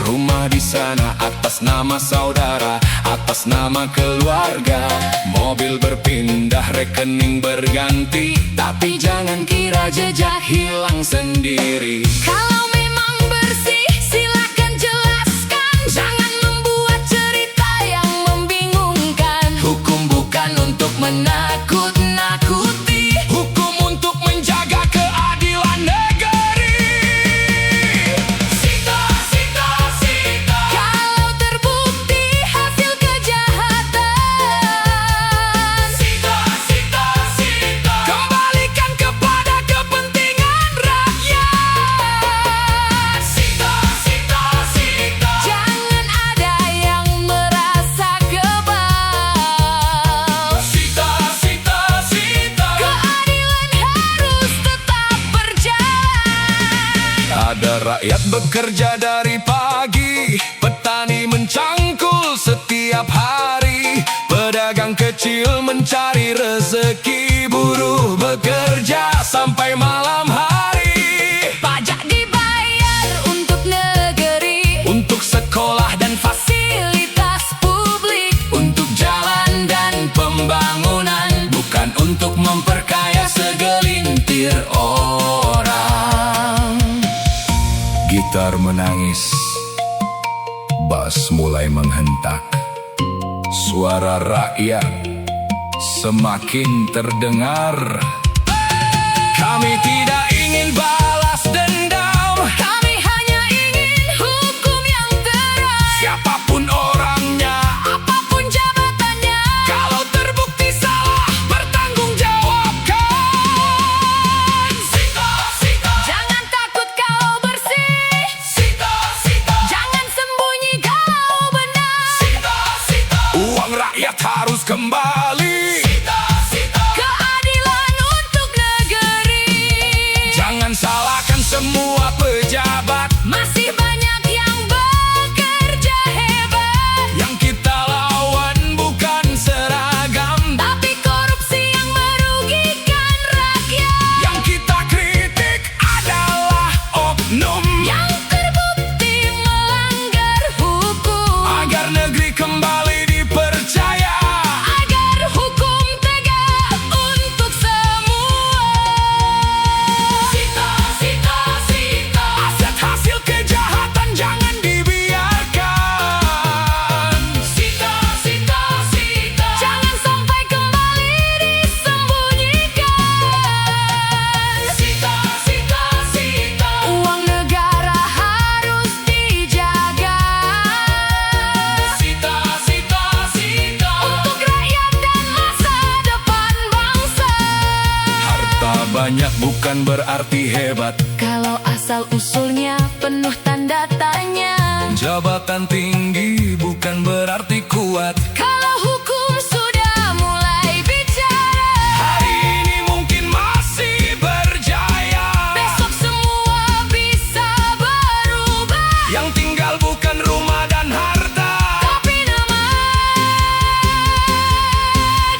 rumah di sana, atas nama saudara, atas nama keluarga. Mobil berpindah, rekening berganti, tapi jangan kira jejak hilang sendiri. Kalau memang bersih, silakan jelaskan. Jangan membuat cerita yang membingungkan. Hukum bukan untuk menakut-nakuti, hukum untuk menjaga keadilan negeri. Sita, Sita, Sita, Kalau terbukti hasil kejahatan, Sita, Sita, Sita, kembalikan kepada kepentingan rakyat. Sita, Sita, Sita, jangan ada yang merasa kebal. Sita, Sita, Sita, Keadilan harus tetap berjalan. ada rakyat bekerja dari pagi, petani mencangkul setiap hari, pedagang kecil mencari rezeki, buruh bekerja sampai malam hari. Pajak dibayar untuk negeri, Untuk sekolah dan fasilitas publik, untuk jalan dan pembangunan, bukan untuk memperkaya segelintir orang. Gitar menangis, bass mulai menghentak, suara rakyat semakin terdengar. Kami tidak ingin balas dendam, kami hanya ingin hukum yang terang. siapapun orangnya, Apapun jabatannya, kalau terbukti salah pertanggungjawabkan. Sita, Sita, jangan takut kalau bersih, Sita, Sita, jangan sembunyi kalau benar. Sita, Sita, uang rakyat harus kembali. Sita, Sita, Keadilan untuk negeri. jangan salahkan semua pejabat, Masih banyak yang bekerja hebat, yang kita lawan bukan seragam, tapi korupsi yang merugikan rakyat. yang kita kritik adalah oknum. Yang terbukti melanggar hukum. bukan berarti hebat. Kalau asal usulnya penuh tanda tanya. Jabatan tinggi bukan berarti kuat. Kalau hukum sudah mulai bicara, Hari ini mungkin masih berjaya. besok semua bisa berubah. Yang tinggal bukan rumah dan harta, Tapi nama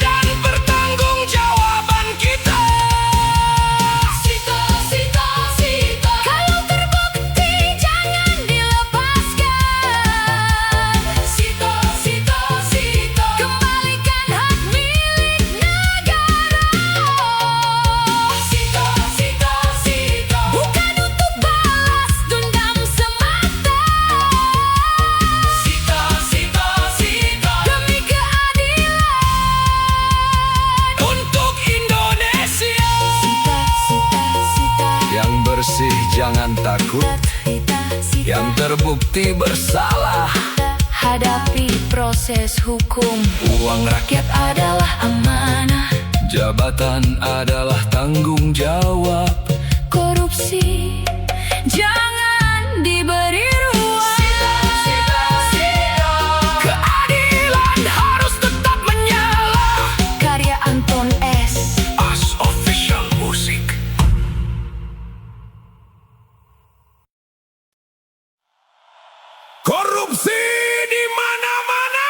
dan pertanggungjawaban kita. Sita, Sita, Sita. Kalau terbukti jangan dilepaskan. Sita, Sita, Sita. Kembalikan hak milik negara. Sita, Sita, Sita. Bukan untuk balas dendam semata. Sita, Sita, Sita. Demi keadilan Untuk Indonesia Sita, Sita, Sita. yang bersih jangan takut. Sita, Sita. Yang terbukti bersalah, Hadapi proses hukum. uang rakyat Adalah amanah. jabatan adalah tanggung jawab. Korupsi jangan diberi ruang. Keadilan harus tetap menyala. Karya Anton S. As Official Music. Korupsi di mana-mana.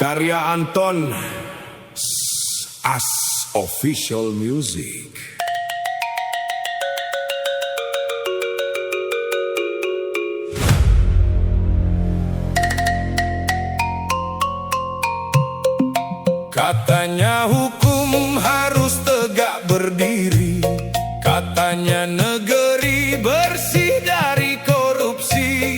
Karya Anton As Official Music. Katanya hukum harus tegak berdiri. Katanya negeri bersih dari korupsi.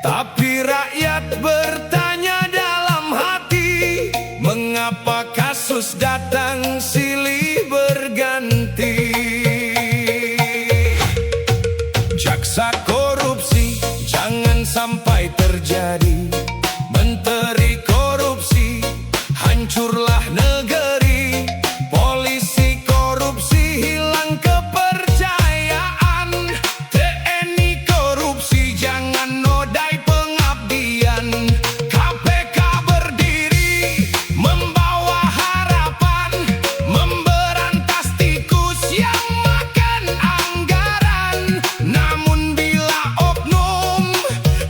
Tapi rakyat bertanya dalam hati, mengapa kasus datang silih berganti? Jaksa korupsi jangan sampai terjadi. Menteri korupsi hancurlah negeri. Polisi korupsi hilang kepercayaan. TNI korupsi jangan nodai pengabdian. KPK berdiri membawa harapan, memberantas tikus yang makan anggaran. Namun bila oknum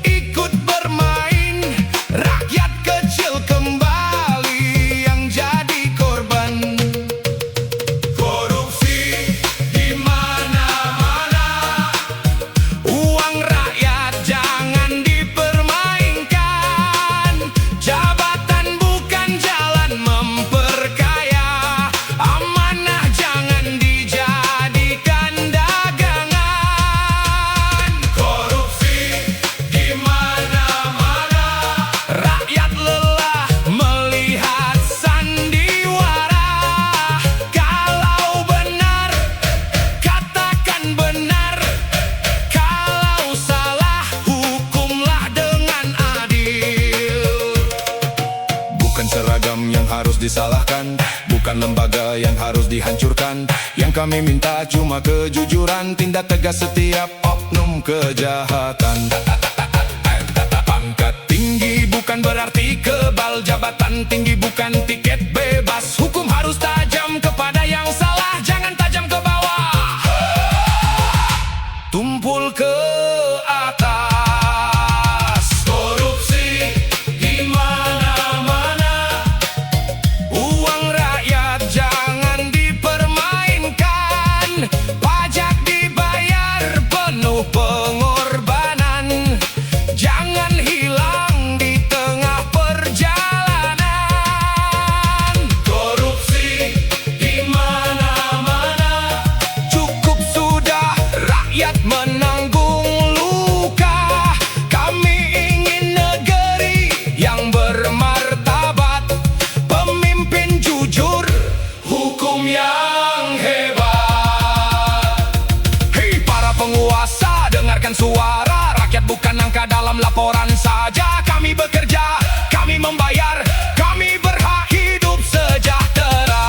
ikut bermain, rakyat kecil kembali yang jadi korban. Korupsi di mana-mana, uang rakyat jangan dipermainkan. Jabatan bukan jalan memperkaya, amanah jangan dijadikan dagangan. Korupsi di mana-mana, rakyat lelah melihat sandiwara. Kalau benar, katakan benar. Kalau salah, hukumlah dengan adil. Bukan seragam yang harus disalahkan, bukan lembaga yang harus dihancurkan. Yang kami minta cuma kejujuran, tindak tegas setiap oknum kejahatan. Pangkat tinggi bukan berarti kebal, jabatan tinggi bukan tiket bebas. Hukum harus tajam kepada yang salah, jangan tajam ke bawah. Tumpul ke atas. Korupsi di mana-mana, uang rakyat jangan dipermainkan. Pajak dibayar penuh pengorbanan, jangan hilang di tengah perjalanan. Korupsi di mana-mana, cukup sudah rakyat menanggung luka. Kami ingin negeri yang bermartabat, pemimpin jujur, hukum yang hebat. Hei para penguasa, dengarkan suara rakyat, bukan angka dalam laporan saja. Kami bekerja, kami membayar, kami berhak hidup sejahtera.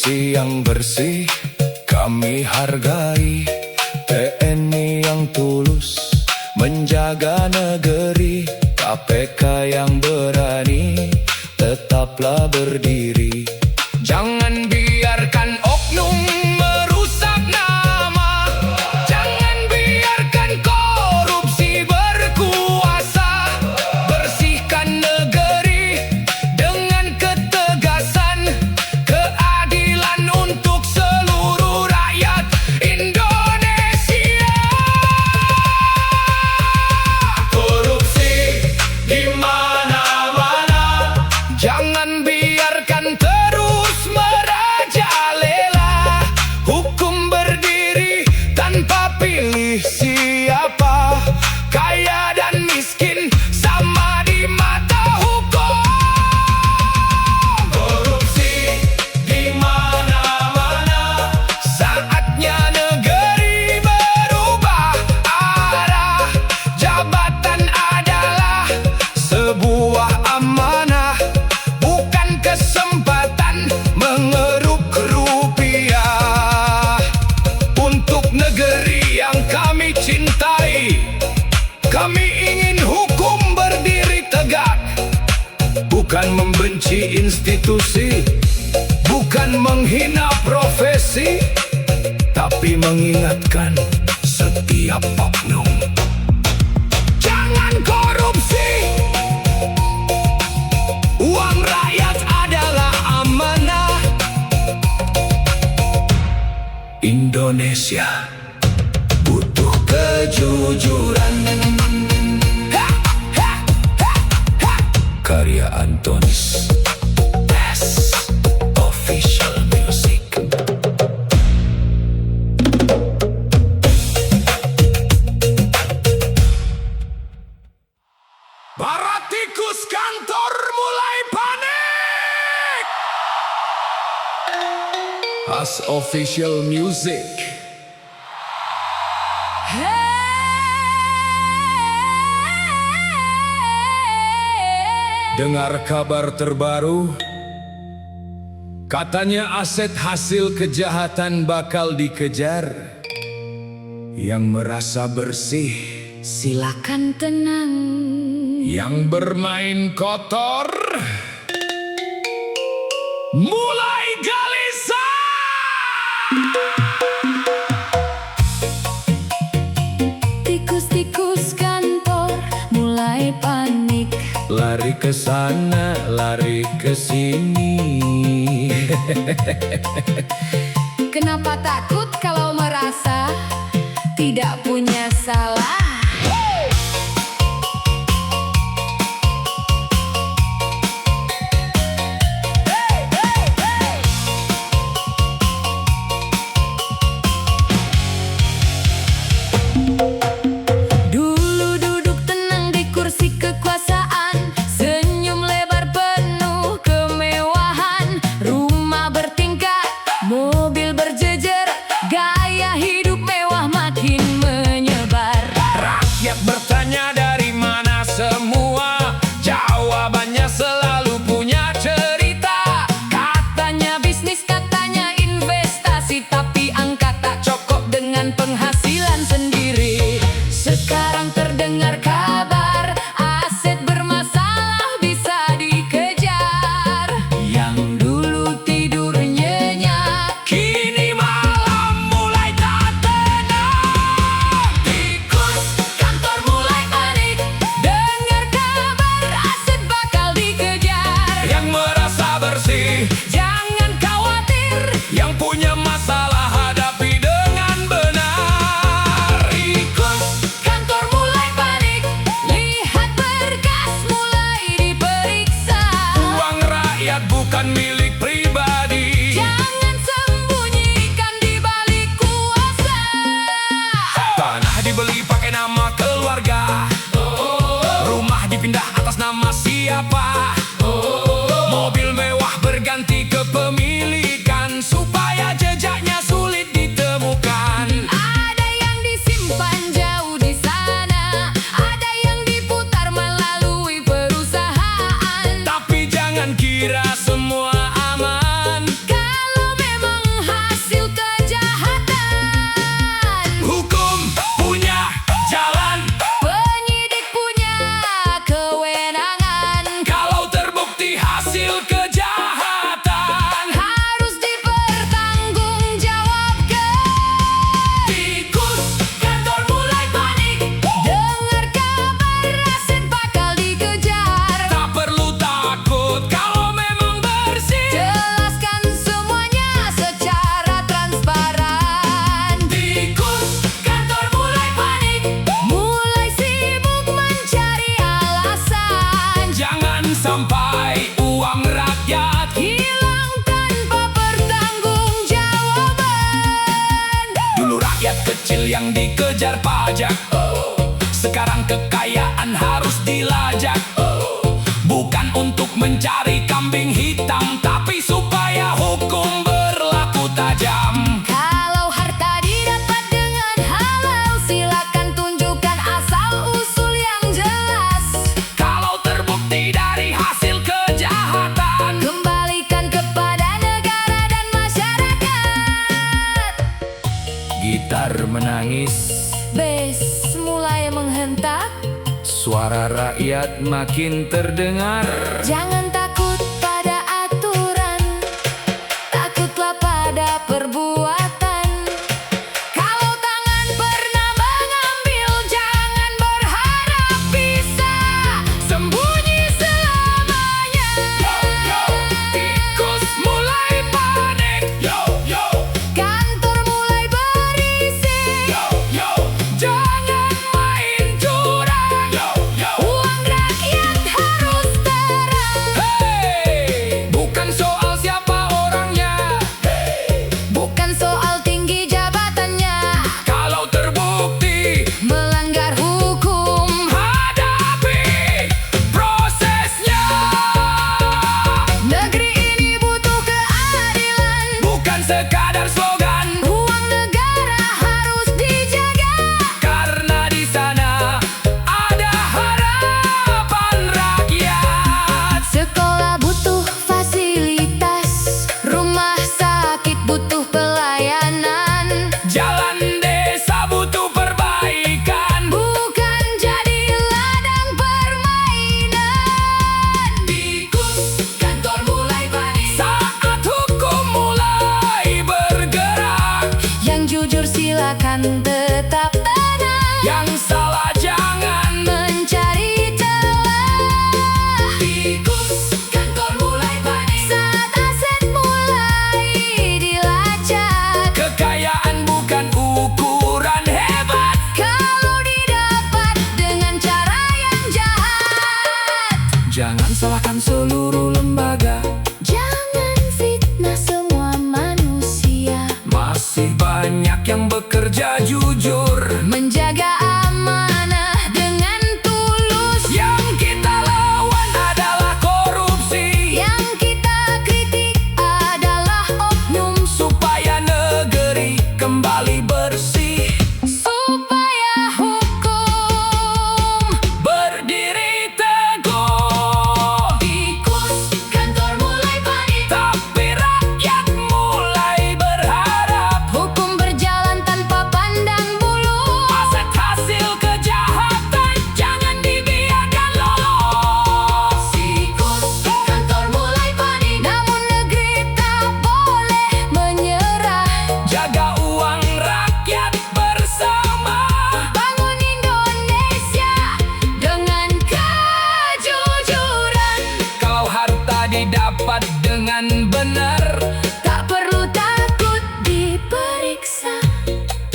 Polisi yang bersih kami hargai, TNI yang tulus menjaga negeri, KPK yang berani tetaplah berdiri. Jangan biarkan oknum merusak nama, jangan biarkan korupsi berkuasa. Bersihkan negeri dengan ketegasan, keadilan untuk seluruh rakyat Indonesia. Korupsi di mana-mana, jangan biarkan terus merajalela. Hukum berdiri tanpa pilih siapa, kaya dan miskin sama di mata hukum. Korupsi di mana-mana, saatnya negeri berubah arah. Jabatan adalah sebuah amanah, bukan kesempatan mengeruk rupiah. Untuk negeri yang kami cintai, kami ingin hukum berdiri tegak, bukan membenci institusi, bukan menghina profesi, tapi mengingatkan setiap oknum. Jangan korupsi, uang rakyat adalah amanah. Indonesia butuh kejujuran. Karya Antonis S Official Music. Para tikus kantor mulai panik. As Official Music. Dengar kabar terbaru, katanya aset hasil kejahatan bakal dikejar. Yang merasa bersih, Silakan tenang. yang bermain kotor mulai gelisah. Tikus-tikus kantor mulai panik. Lari ke sana, lari ke sini. Kenapa takut kalau merasa tidak punya salah? Dulu duduk tenang di kursi kekuasaan, senyum lebar penuh kemewahan, rumah bertingkat, mobil berjejer, gaya hidup mewah makin menyebar. Rakyat bertanya dari mana semua, jawabannya selalu punya cerita. Katanya bisnis, katanya investasi, tapi angka tak cukup dengan penghasilan sendiri. Sekarang terdengar kabar aset bermasalah bisa dikejar. Yang dulu tidur nyenyak, Kini malam mulai tak tenang. tikus kantor mulai panik. Dengar kabar aset bakal dikejar. Yang merasa bersih, Jangan khawatir, yang punya masalah hadapi dengan benar. tikus kantor mulai panik. Lihat berkas mulai diperiksa. Uang rakyat bukan milik pribadi. Jangan sembunyikan di balik kuasa. Tanah dibeli pakai nama keluarga, rumah dipindah atas nama siapa, mobil mewah berganti kepemilikan supaya jejaknya sulit ditemukan. Ada yang disimpan jauh di sana, ada yang diputar melalui perusahaan. Tapi jangan kira semua aman. Kalau memang sampai uang rakyat hilang tanpa pertanggungjawaban. Dulu rakyat kecil yang dikejar pajak, sekarang kekayaan harus dilajak. Bukan untuk mencari kambing hitam, tapi supaya hukum berlaku tajam. Kalau harta didapat dengan halal, silakan tunjukkan asal-usul yang jelas. Kalau terbukti dari hasil kejahatan, Kembalikan kepada negara dan masyarakat. gitar menangis, Bass mulai menghentak. suara rakyat makin terdengar. Jangan takut pada aturan, takutlah pada perbuatan. Kalau tangan pernah mengambil, jangan berharap bisa sembunyi selamanya. Tikus mulai panik, Kantor mulai berisik. jangan main curang. Uang rakyat harus terang. Hey, bukan soal siapa orangnya, Bukan soal tinggi jabatannya. kalau terbukti Melanggar hukum, hadapi prosesnya. negeri ini butuh keadilan. Bukan sekadar slogan, Uang negara harus dijaga. karena di sana ada harapan rakyat. Sekolah butuh fasilitas, rumah sakit butuh pelayanan. Jalan desa butuh perbaikan, Bukan jadi ladang permainan. tikus Kantor mulai panik. saat hukum mulai bergerak. Yang jujur silakan tetap tenang. Yang salah jangan Mencari celah. tikus. Kantor mulai panik. Saat aset mulai dilacak. Kekayaan bukan ukuran hebat, Kalau didapat dengan cara yang jahat. jangan salahkan seluruh lembaga. Jangan fitnah semua manusia. Masih banyak yang bekerja jujur, Menjaga amanah dengan tulus. yang kita lawan adalah korupsi. Yang kita kritik adalah oknum. Supaya negeri kembali bersih, Supaya hukum berdiri teguh. tikus. Kantor mulai panik. Tapi rakyat mulai berharap, Hukum berjalan tanpa pandang bulu. aset hasil kejahatan jangan dibiarkan lolos. Tikus. Kantor mulai panik. Namun negeri tak boleh menyerah. Jaga uang rakyat bersama. Bangun Indonesia dengan kejujuran. Kalau harta didapat dengan benar, Tak perlu takut diperiksa.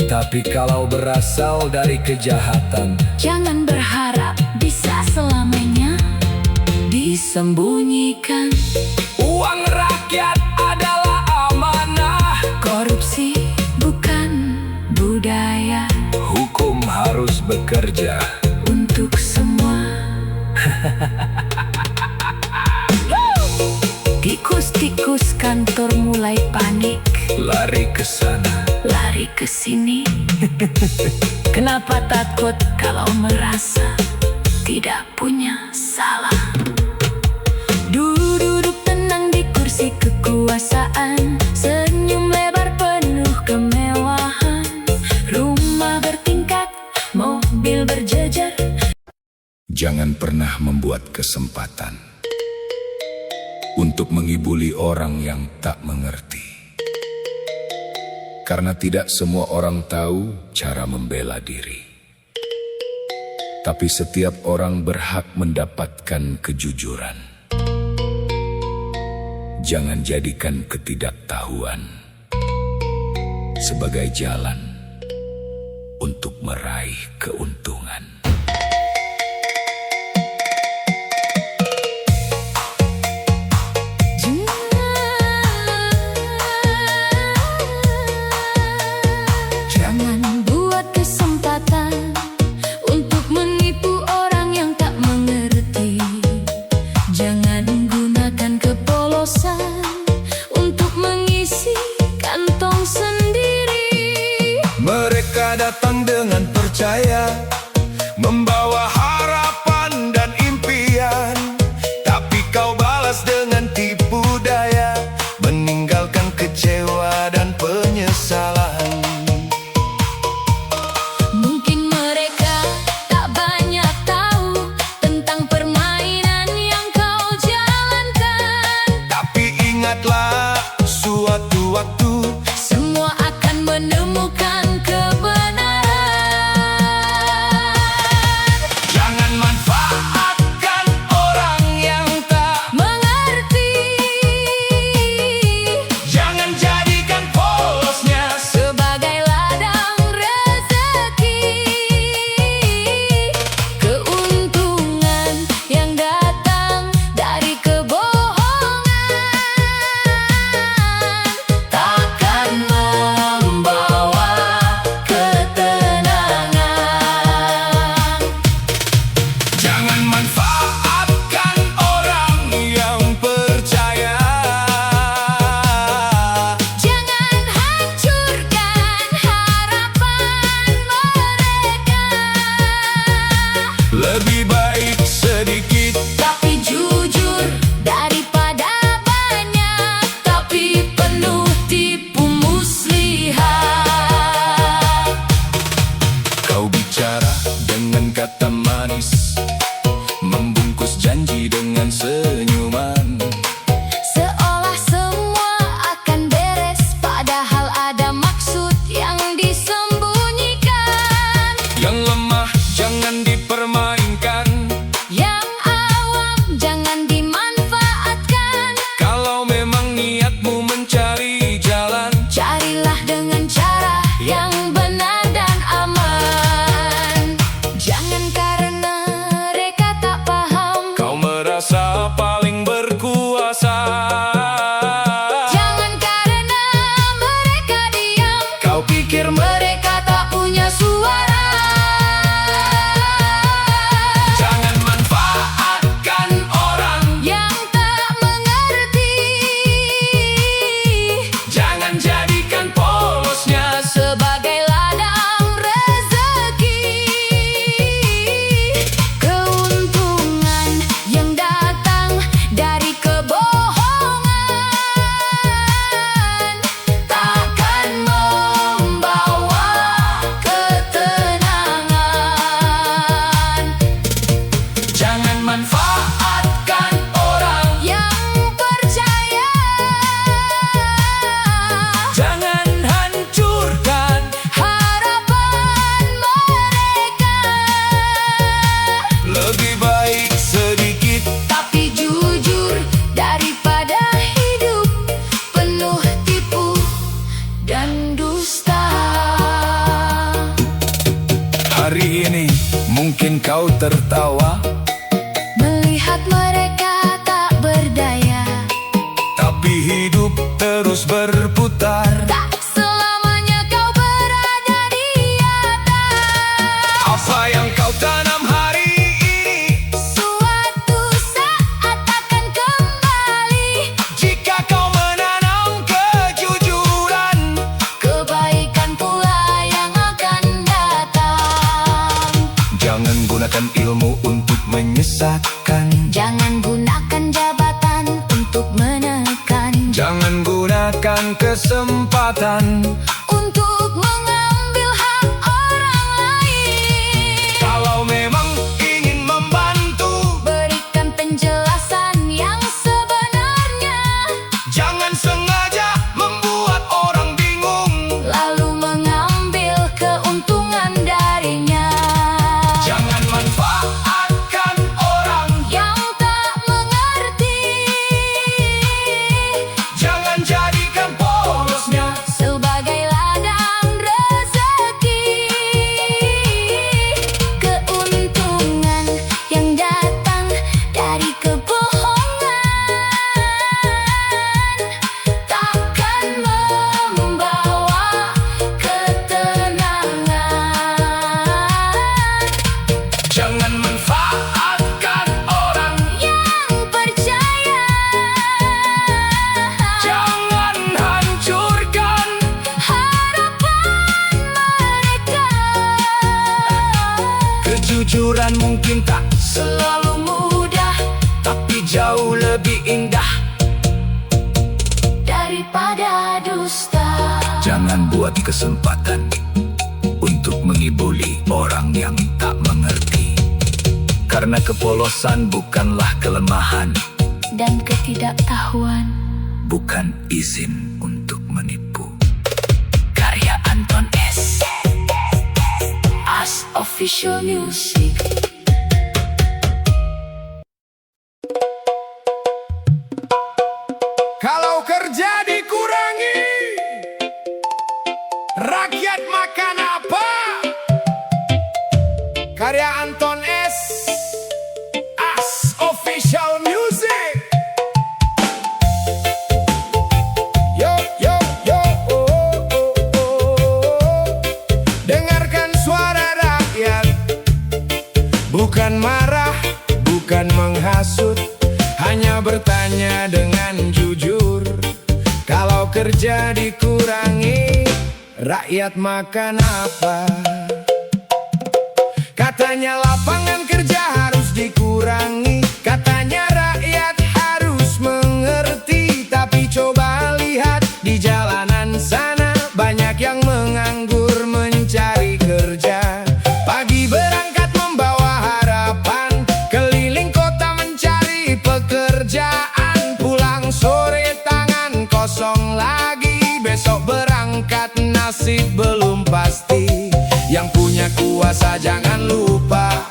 tapi kalau berasal dari kejahatan, Jangan berharap bisa selamanya disembunyikan. uang rakyat adalah amanah. Korupsi bukan budaya Hukum harus bekerja. untuk semua. Tikus-tikus kantor mulai panik. Lari ke sana, Lari ke sini. Kenapa takut kalau merasa tidak punya salah? Duduk tenang di kursi kekuasaan. Senyum lebar penuh kemewahan. Rumah bertingkat, mobil berjejer. Jangan pernah membuat kesempatan untuk mengibuli orang yang tak mengerti. Karena tidak semua orang tahu cara membela diri. Tapi setiap orang berhak mendapatkan kejujuran. Jangan jadikan ketidaktahuan sebagai jalan untuk meraih keuntungan. tertawa Melihat mereka tak berdaya, tapi hidup terus berputar. tak selamanya kau berada di atas. Apa yang kau tanam hari ini, Suatu saat akan kembali. jika kau menanam kejujuran, Kebaikan pula yang akan datang. jangan gunakan ilmu untuk menyesatkan. Jangan gunakan jabatan untuk menekan, Jangan gunakan kesempatan untuk mengambil hak orang lain. kalau memang ingin membantu. Berikan penjelasan yang sebenarnya, Jangan sengaja membuat orang bingung. lalu mengambil keuntungan darinya. Jangan manfaatkan orang. Yang tak mengerti, Jangan jadikan polosnya sebagai ladang rezeki. Keuntungan yang datang dari kebohongan takkan membawa ketenangan. Jangan manfaatkan orang. Yang percaya, Jangan hancurkan. harapan mereka. Kejujuran mungkin tak Selalu mudah tapi jauh lebih indah. daripada dusta. Jangan buat kesempatan untuk mengibuli orang yang tak mengerti. Karena kepolosan bukanlah kelemahan, Dan ketidaktahuan. bukan izin untuk menipu. Karya Anton S. As Official Music. Kalau kerja dikurangi, rakyat makan apa? Karya Anton S. As Official Music. Yo, yo, yo, oh, oh, oh. Dengarkan suara rakyat, bukan marah, bukan menghasut, hanya bertanya dengan jujur. Kalau kerja dikurangi, rakyat makan apa? Katanya lapangan kerja harus dikurangi, katanya rakyat harus mengerti. Tapi coba lihat di jalanan sana, banyak yang menganggur mencari kerja. Pagi berangkat membawa harapan, keliling kota mencari pekerjaan. Pulang sore tangan kosong lagi, besok berangkat nasib belum pasti. Yang punya kuasa jangan lupa,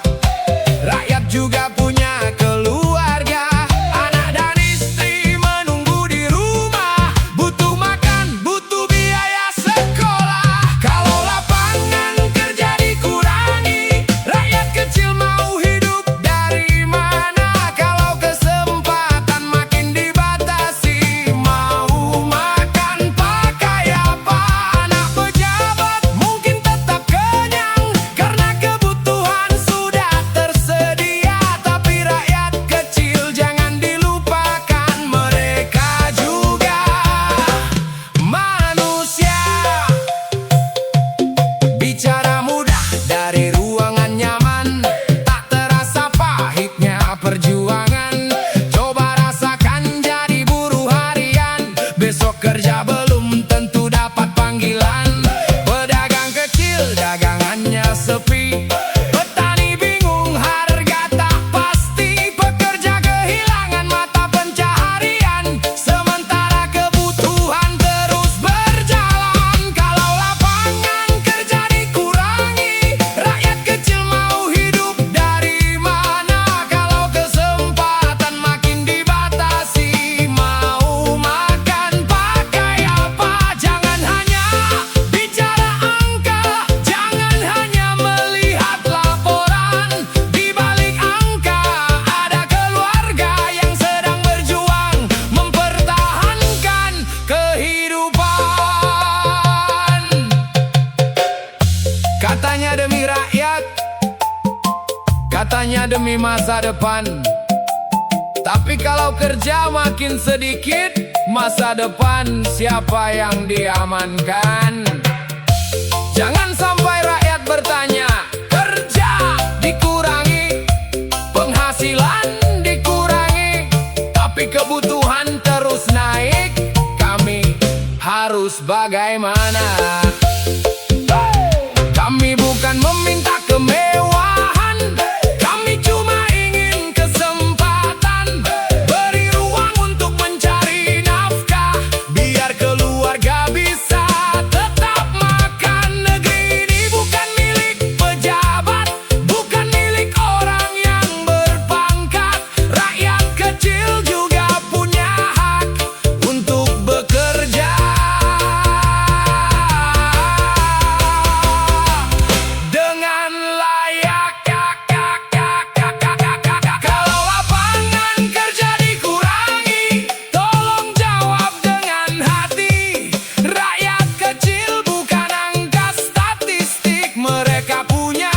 rakyat juga punya keluarga. Anak dan istri menunggu di rumah, butuh makan, butuh biaya sekolah. Kalau lapangan kerja dikurangi, rakyat kecil mau hidup dari mana? Kalau kesempatan makin dibatasi, mau makan pakai apa? Anak pejabat mungkin tetap kenyang karena kebutuhan sudah tersedia. demi masa depan. Tapi kalau kerja makin sedikit, masa depan siapa yang diamankan? Jangan sampai rakyat bertanya, kerja dikurangi, penghasilan dikurangi, tapi kebutuhan terus naik. Kami harus bagaimana? Kami bukan meminta kemewahan, kami cuma ingin kesempatan. Beri ruang untuk mencari nafkah, biar keluarga bisa tetap makan. Negeri ini bukan milik pejabat, bukan milik orang yang berpangkat. Rakyat kecil juga punya hak untuk bekerja dengan layak. Kalau lapangan kerja dikurangi, tolong jawab dengan hati. Rakyat kecil bukan angka statistik, mereka punya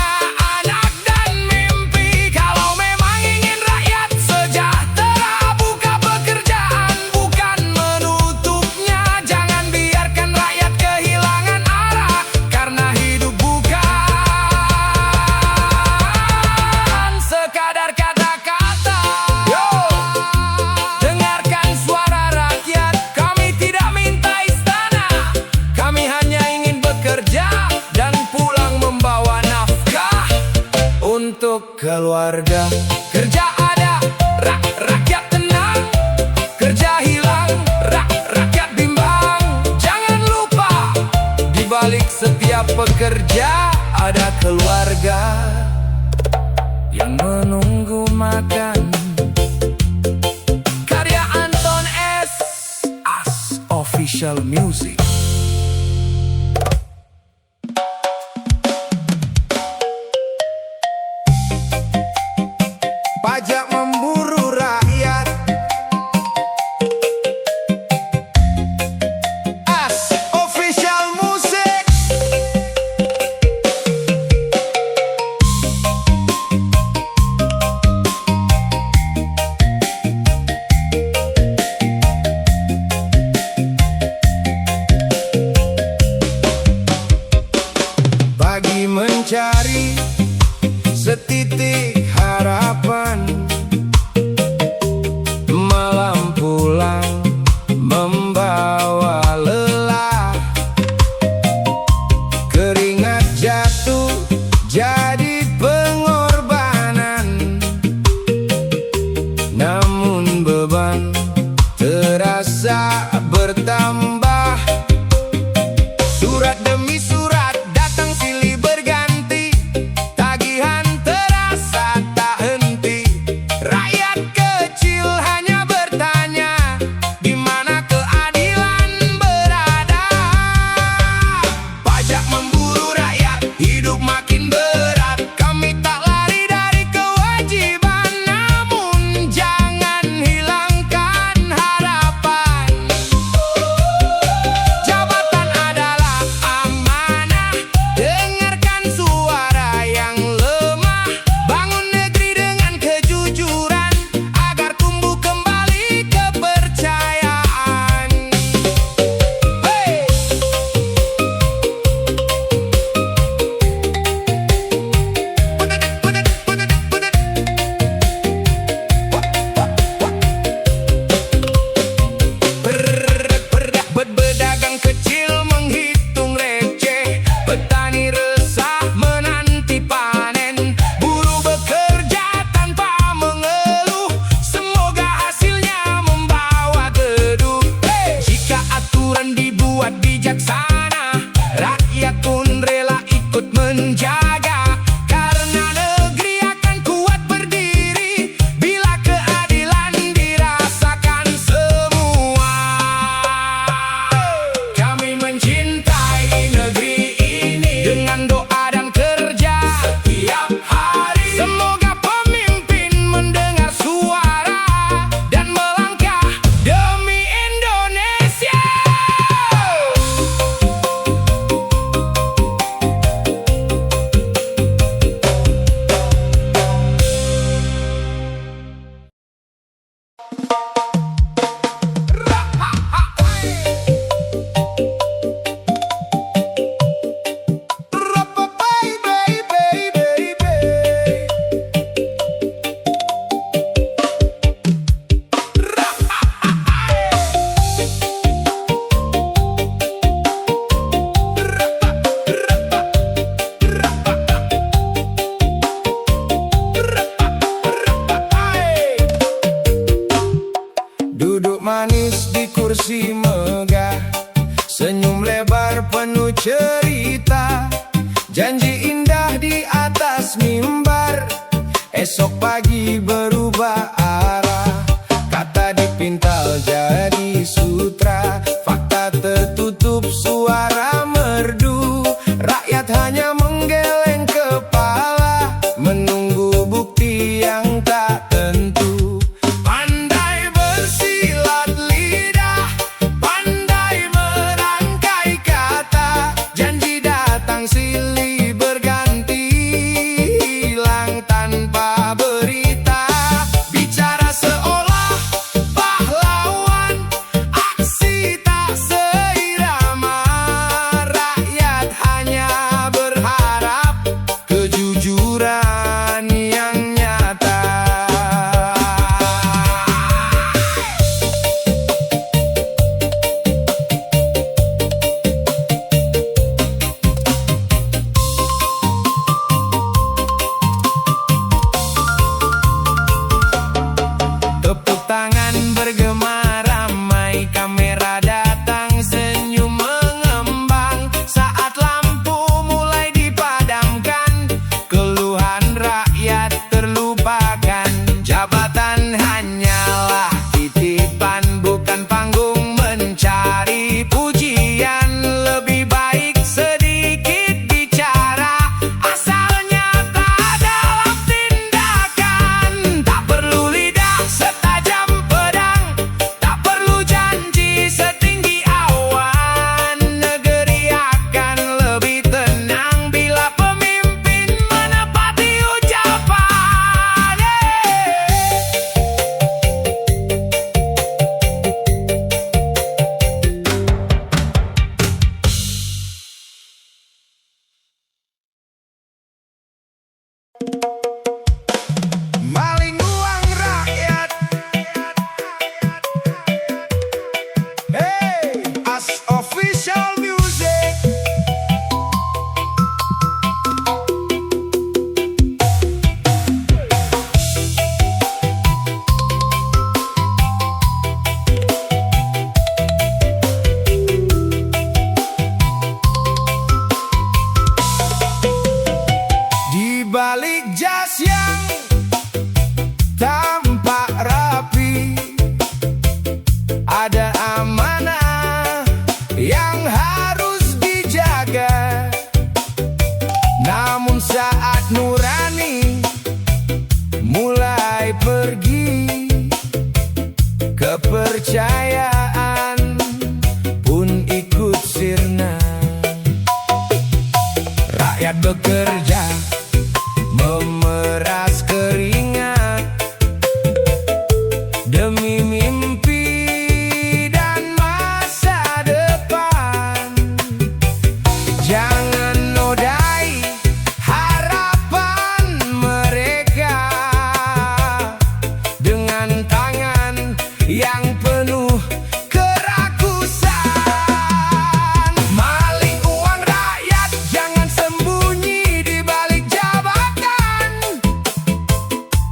anak dan mimpi. Kalau memang ingin rakyat sejahtera, buka pekerjaan bukan menutupnya. Jangan biarkan rakyat kehilangan arah, karena hidup bukan sekadar kata-kata. Dengarkan suara rakyat, kami tidak minta istana, kami hanya ingin bekerja dan pulang membawa nafkah untuk keluarga. Kerja ada, rakyat tenang. Kerja hilang, rakyat bimbang. Jangan lupa, di balik setiap pekerja ada keluarga yang menunggu makan. Karya Anton S. As Official Music. Pajak memburu rakyat. As Official Music. manis di kursi megah, senyum lebar penuh cerita, janji indah di atas mimbar. Esok pagi berubah arah, kata dipintal jadi sutra, fakta tertutup suara merdu. Rakyat hanya menggeleng kepala, menunggu bukti yang tak tentu. Pandai bersilat lidah, pandai merangkai kata, janji datang silih berganti, hilang tanpa berita. Bicara seolah pahlawan, aksi tak seirama. Rakyat hanya berharap kejujuran yang nyata. Tepuk tangan bergema ramai, kamera datang, senyum mengembang. Saat lampu mulai dipadamkan, keluhan rakyat terlupakan. Jabatan hanyalah titipan, bukan panggung mencari pujian. Lebih baik sedikit bicara, asalnya tak dalam tindakan. Tak perlu lidah setajam pedang, tak perlu janji setinggi awan. Negeri akan lebih tenang bila pemimpin menepati ucapan. Maling uang rakyat. Hey, As Official Music. Di balik jas yang tampak rapi, ada amanah yang harus dijaga. Namun saat nurani mulai pergi, kepercayaan pun ikut sirna. Rakyat bekerja memeras keringat demi mimpi dan masa depan. Jangan nodai harapan mereka dengan tangan yang penuh kerakusan. Maling uang rakyat jangan sembunyi di balik jabatan.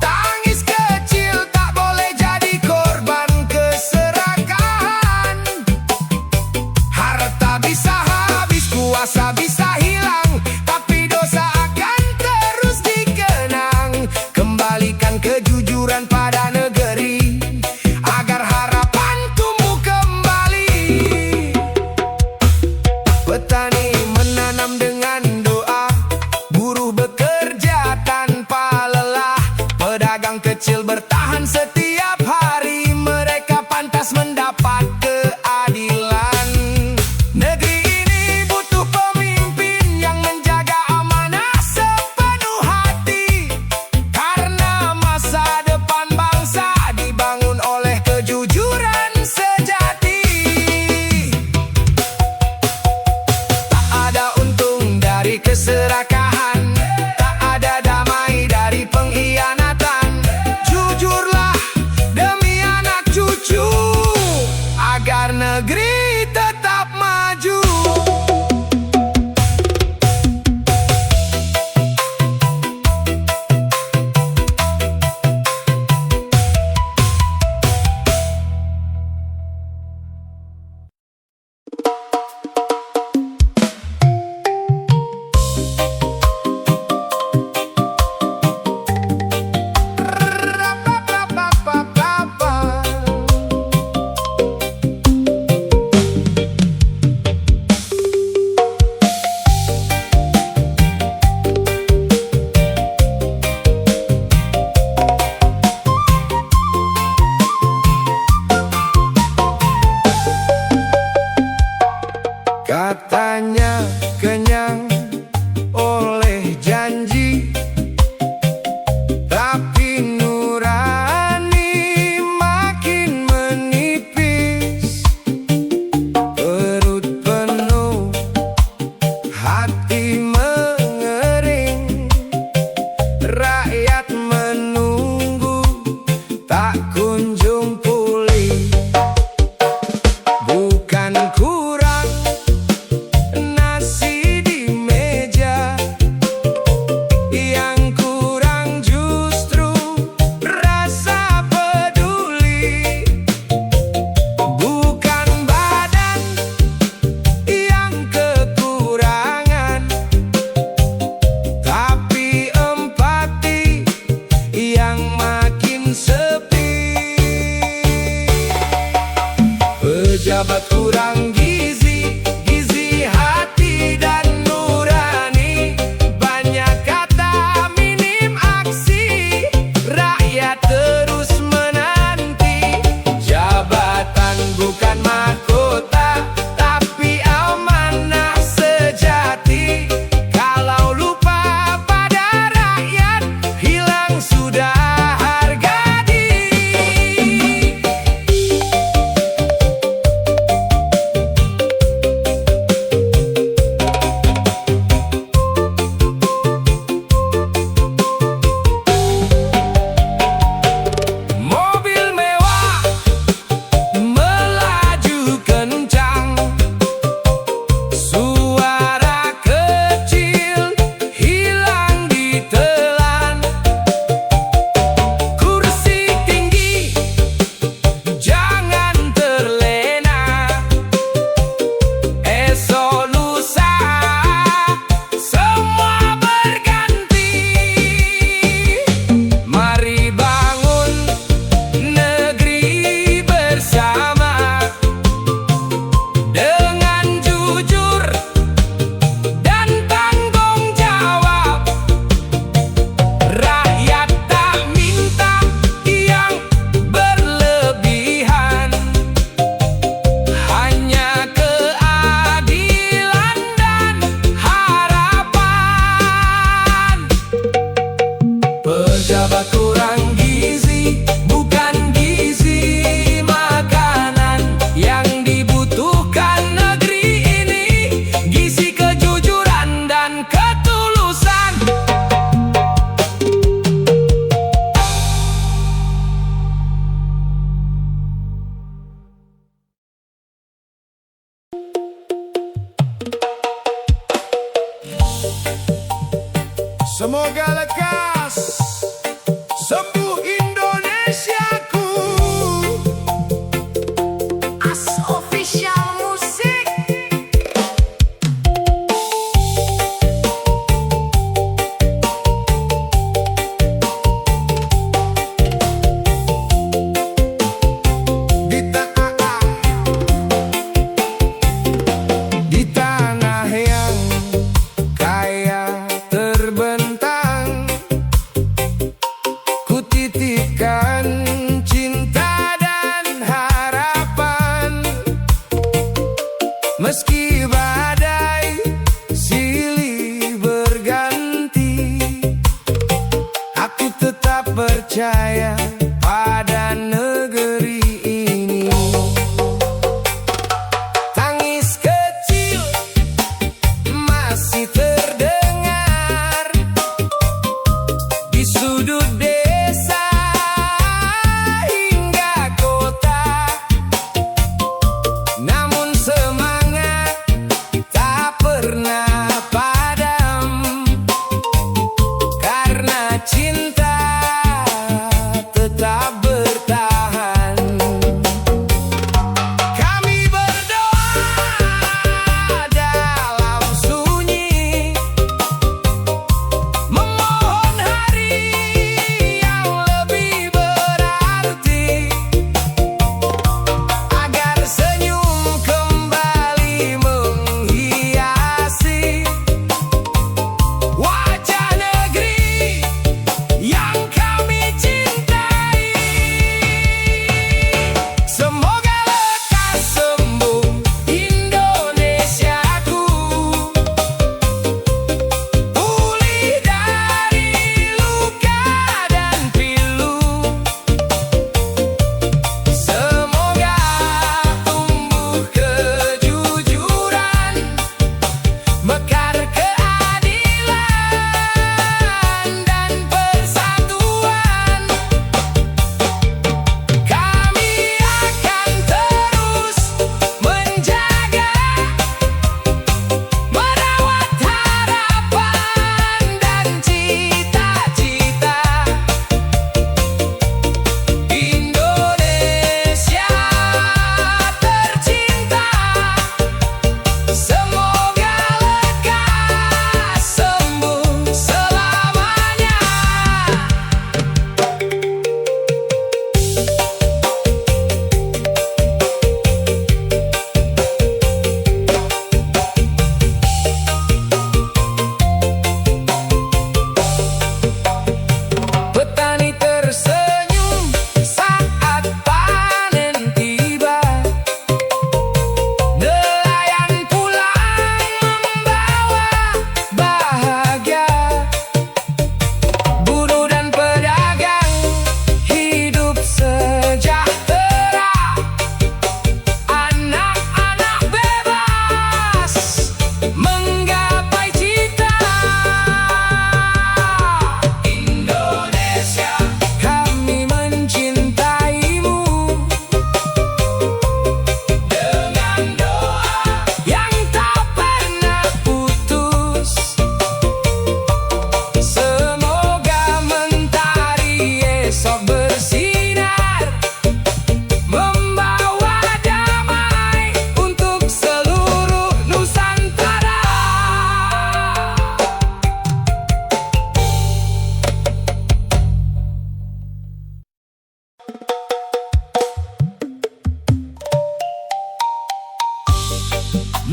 Tangis kecil tak boleh jadi korban keserakahan. Harta bisa habis, kuasa bisa hilang, tapi dosa akan terus dikenang. Kembalikan kejujuran pada negeri, agar harapan tumbuh kembali. Petani menanam dengan doa, buruh bekerja tanpa lelah, pedagang kecil bertahan setiap hari. Mereka pantas mendapat keadilan. Negeri ini butuh pemimpin yang menjaga amanah sepenuh hati, karena masa depan bangsa dibangun oleh kejujuran sejati. Tak ada untung dari keserakahan, tak ada damai dari pengkhianatan. Jujurlah tak kunjung pulih. Bukan kurang nasi di meja, yang kurang justru rasa peduli. Bukan badan yang kekurangan, tapi empati yang makin sepi. Pejabat kurang gizi, gizi hati dan nurani. Banyak kata, minim aksi, rakyat terus menanti. Jabatan bukan mahkota, tapi amanah sejati. Kalau lupa pada rakyat, hilang sudah harga diri. Mobil mewah melaju kencang, suara kecil hilang ditelan. Kursi tinggi jangan terlena, esok lusa semua berganti. Mari bangun negeri bersama, dengan jujur dan tanggung jawab. Rakyat tak minta yang berlebihan, hanya keadilan dan harapan. Pejabat kurang gizi, bukan gizi makanan. Yang dibutuhkan negeri ini, gizi kejujuran dan ketulusan. Semoga lekas sembuh Indonesiaku. As Official Musik. Di tanah yang kaya terbentang, ku titipkan cinta dan harapan. Meski badai silih berganti, aku tetap percaya pada negeri ini. Tangis kecil masih terdengar di sudut desa hingga kota. Namun semangat tak pernah padam, karena cinta tetap bertahan.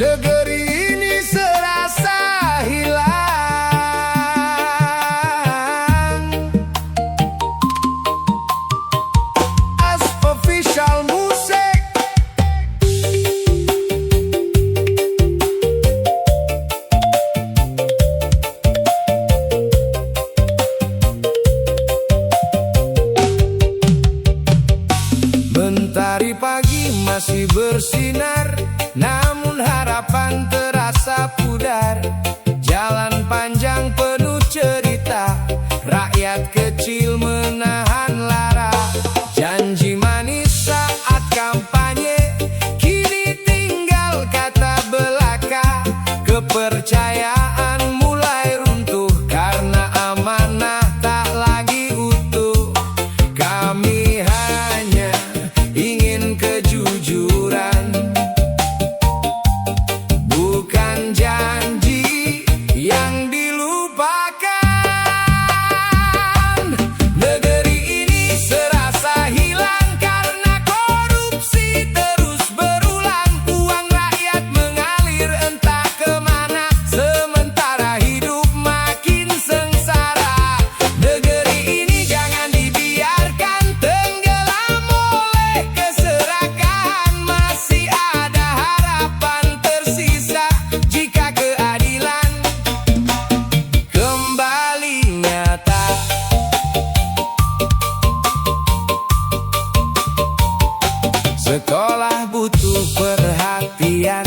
negeri ini serasa hilang. As official music. Mentari pagi masih bersinar, namun harapan terasa pudar. Jalan panjang penuh cerita, rakyat kecil menahan lara. Janji manis saat kampanye, kini tinggal kata belaka. Kepercayaan mulai runtuh karena amanah tak lagi utuh. Kami hanya ingin kejujuran, bukan janji yang dilupakan. Negeri ini serasa hilang karena korupsi terus berulang. Uang rakyat mengalir entah kemana, sementara hidup makin sengsara. Negeri ini jangan dibiarkan tenggelam oleh keserakahan. Masih ada harapan tersisa jika keadilan kembali nyata. Sekolah butuh perhatian,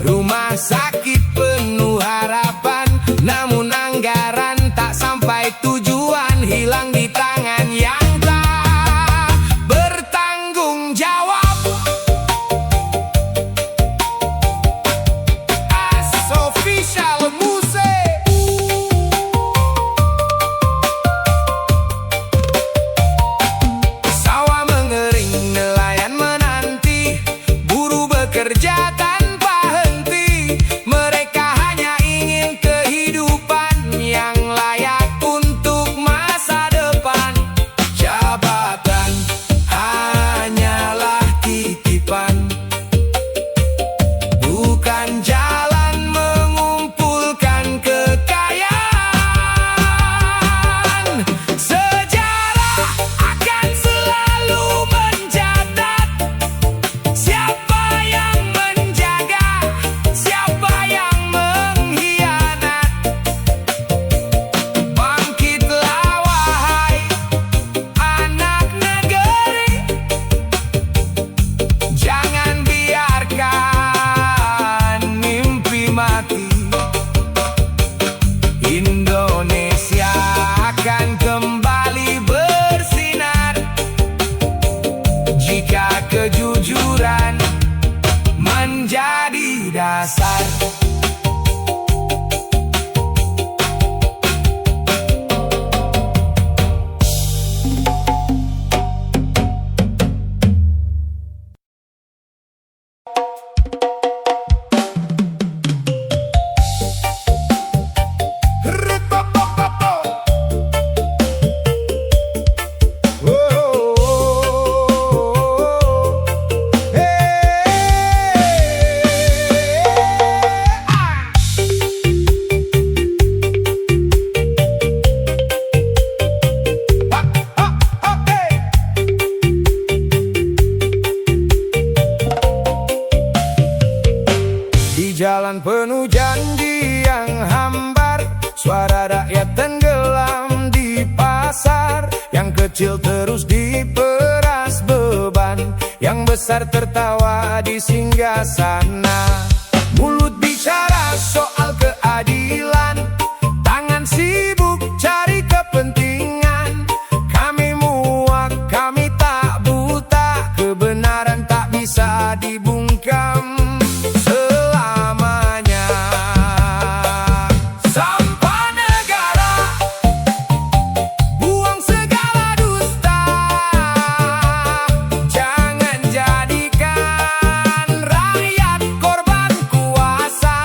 rumah sakit penuh harapan. Namun anggaran tak sampai tujuan, hilang di tangan yang tak bertanggung jawab. As official music. Sawah mengering, nelayan menanti, buruh bekerja tanpa henti. Mereka hanya ingin kehidupan yang layak untuk masa depan. Jabatan hanyalah titipan, bukan jalan mengumpulkan kekayaan. Sejarah akan selalu mencatat siapa yang menjaga, siapa yang mengkhianat. Bangkitlah wahai anak negeri, jangan biarkan mimpi mati. Indonesia akan kembali bersinar jika kejujuran menjadi dasar. Di jalan penuh janji yang hambar, suara rakyat tenggelam di pasar. Yang kecil terus diperas beban, yang besar tertawa di singgasana. Mulut bicara soal keadilan, tangan sibuk cari kepentingan. Kami muak, kami tak buta, kebenaran tak bisa dibungkam selamanya. Sampah negara, buang segala dusta. Jangan jadikan rakyat korban kuasa.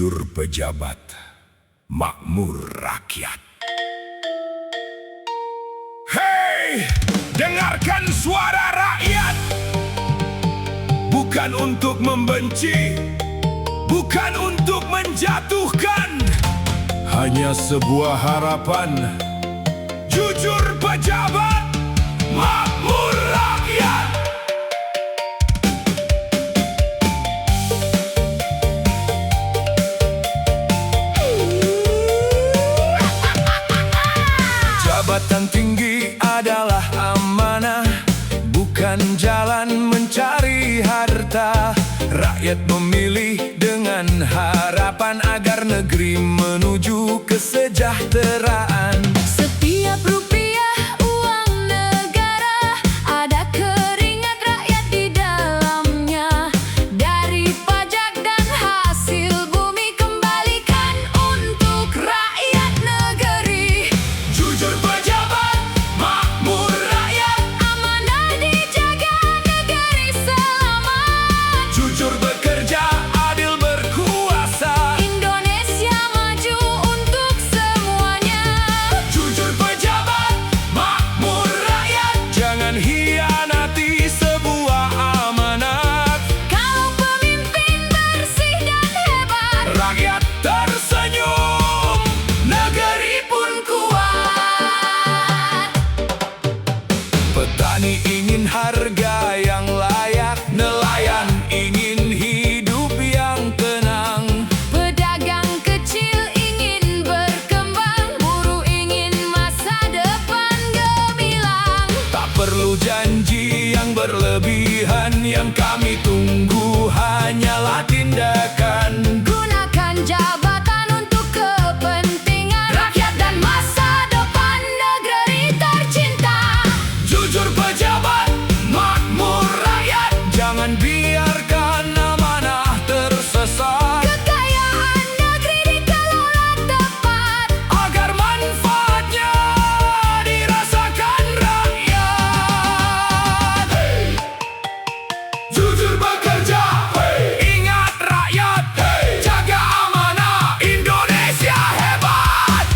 Jujur pejabat, makmur rakyat. Hei, dengarkan suara rakyat. Bukan untuk membenci, bukan untuk menjatuhkan, Hanya sebuah harapan. jujur pejabat, makmur rakyat. Jabatan tinggi adalah amanah, bukan jalan mencari harta. Rakyat memilih dengan harapan agar negeri menuju kesejahteraan. Setiap rupiah uang negara ada keringat rakyat di dalamnya. Dari pajak dan hasil bumi kembalikan untuk rakyat negeri. Jujur pejabat, makmur rakyat. Amanah dijaga, negeri selamat. Jujur bekerja, adil berkuasa. Indonesia maju untuk semuanya. Jujur pejabat, makmur rakyat. Jangan hianati sebuah amanat. Kalau pemimpin bersih dan hebat, Rakyat tersenyum, negeri pun kuat. Petani ingin harga yang layak, nelayan ingin hidup yang tenang. pedagang kecil ingin berkembang, buruh ingin masa depan gemilang. Tak perlu janji yang berlebihan, yang kami tunggu hanyalah tindakan. Gunakan jabatan untuk kepentingan rakyat dan masa depan negeri tercinta. Jujur pejabat, makmur rakyat. Jangan biarkan amanah tersesat, Kekayaan negeri dikelola tepat. Agar manfaatnya dirasakan rakyat. Jujur bekerja, ingat rakyat. Jaga amanah, Indonesia hebat.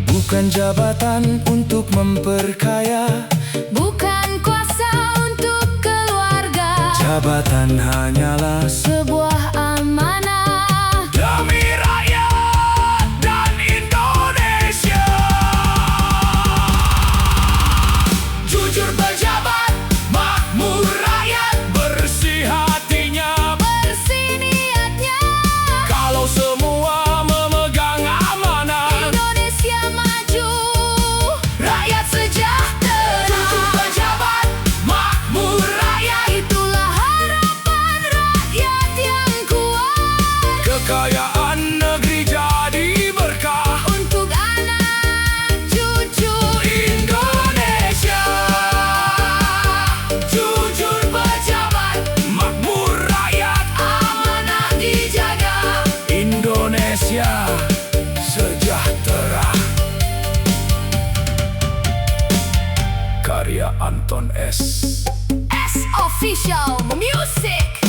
bukan jabatan untuk memperkaya. Bukan kuasa untuk keluarga, Jabatan hanyalah sebuah amanah. Demi rakyat dan Indonesia. Jujur pejabat, makmur rakyat. bersih hatinya. Bersih niatnya, Kalau semua memegang amanah, Indonesia maju, rakyat sejahtera. Jujur pejabat, makmur rakyat. Itulah harapan rakyat yang kuat. kekayaan negeri jadi berkah. Untuk anak cucu Indonesia. Jujur pejabat, makmur rakyat. amanah dijaga. Indonesia sejahtera. Karya Anton S. S Official Music.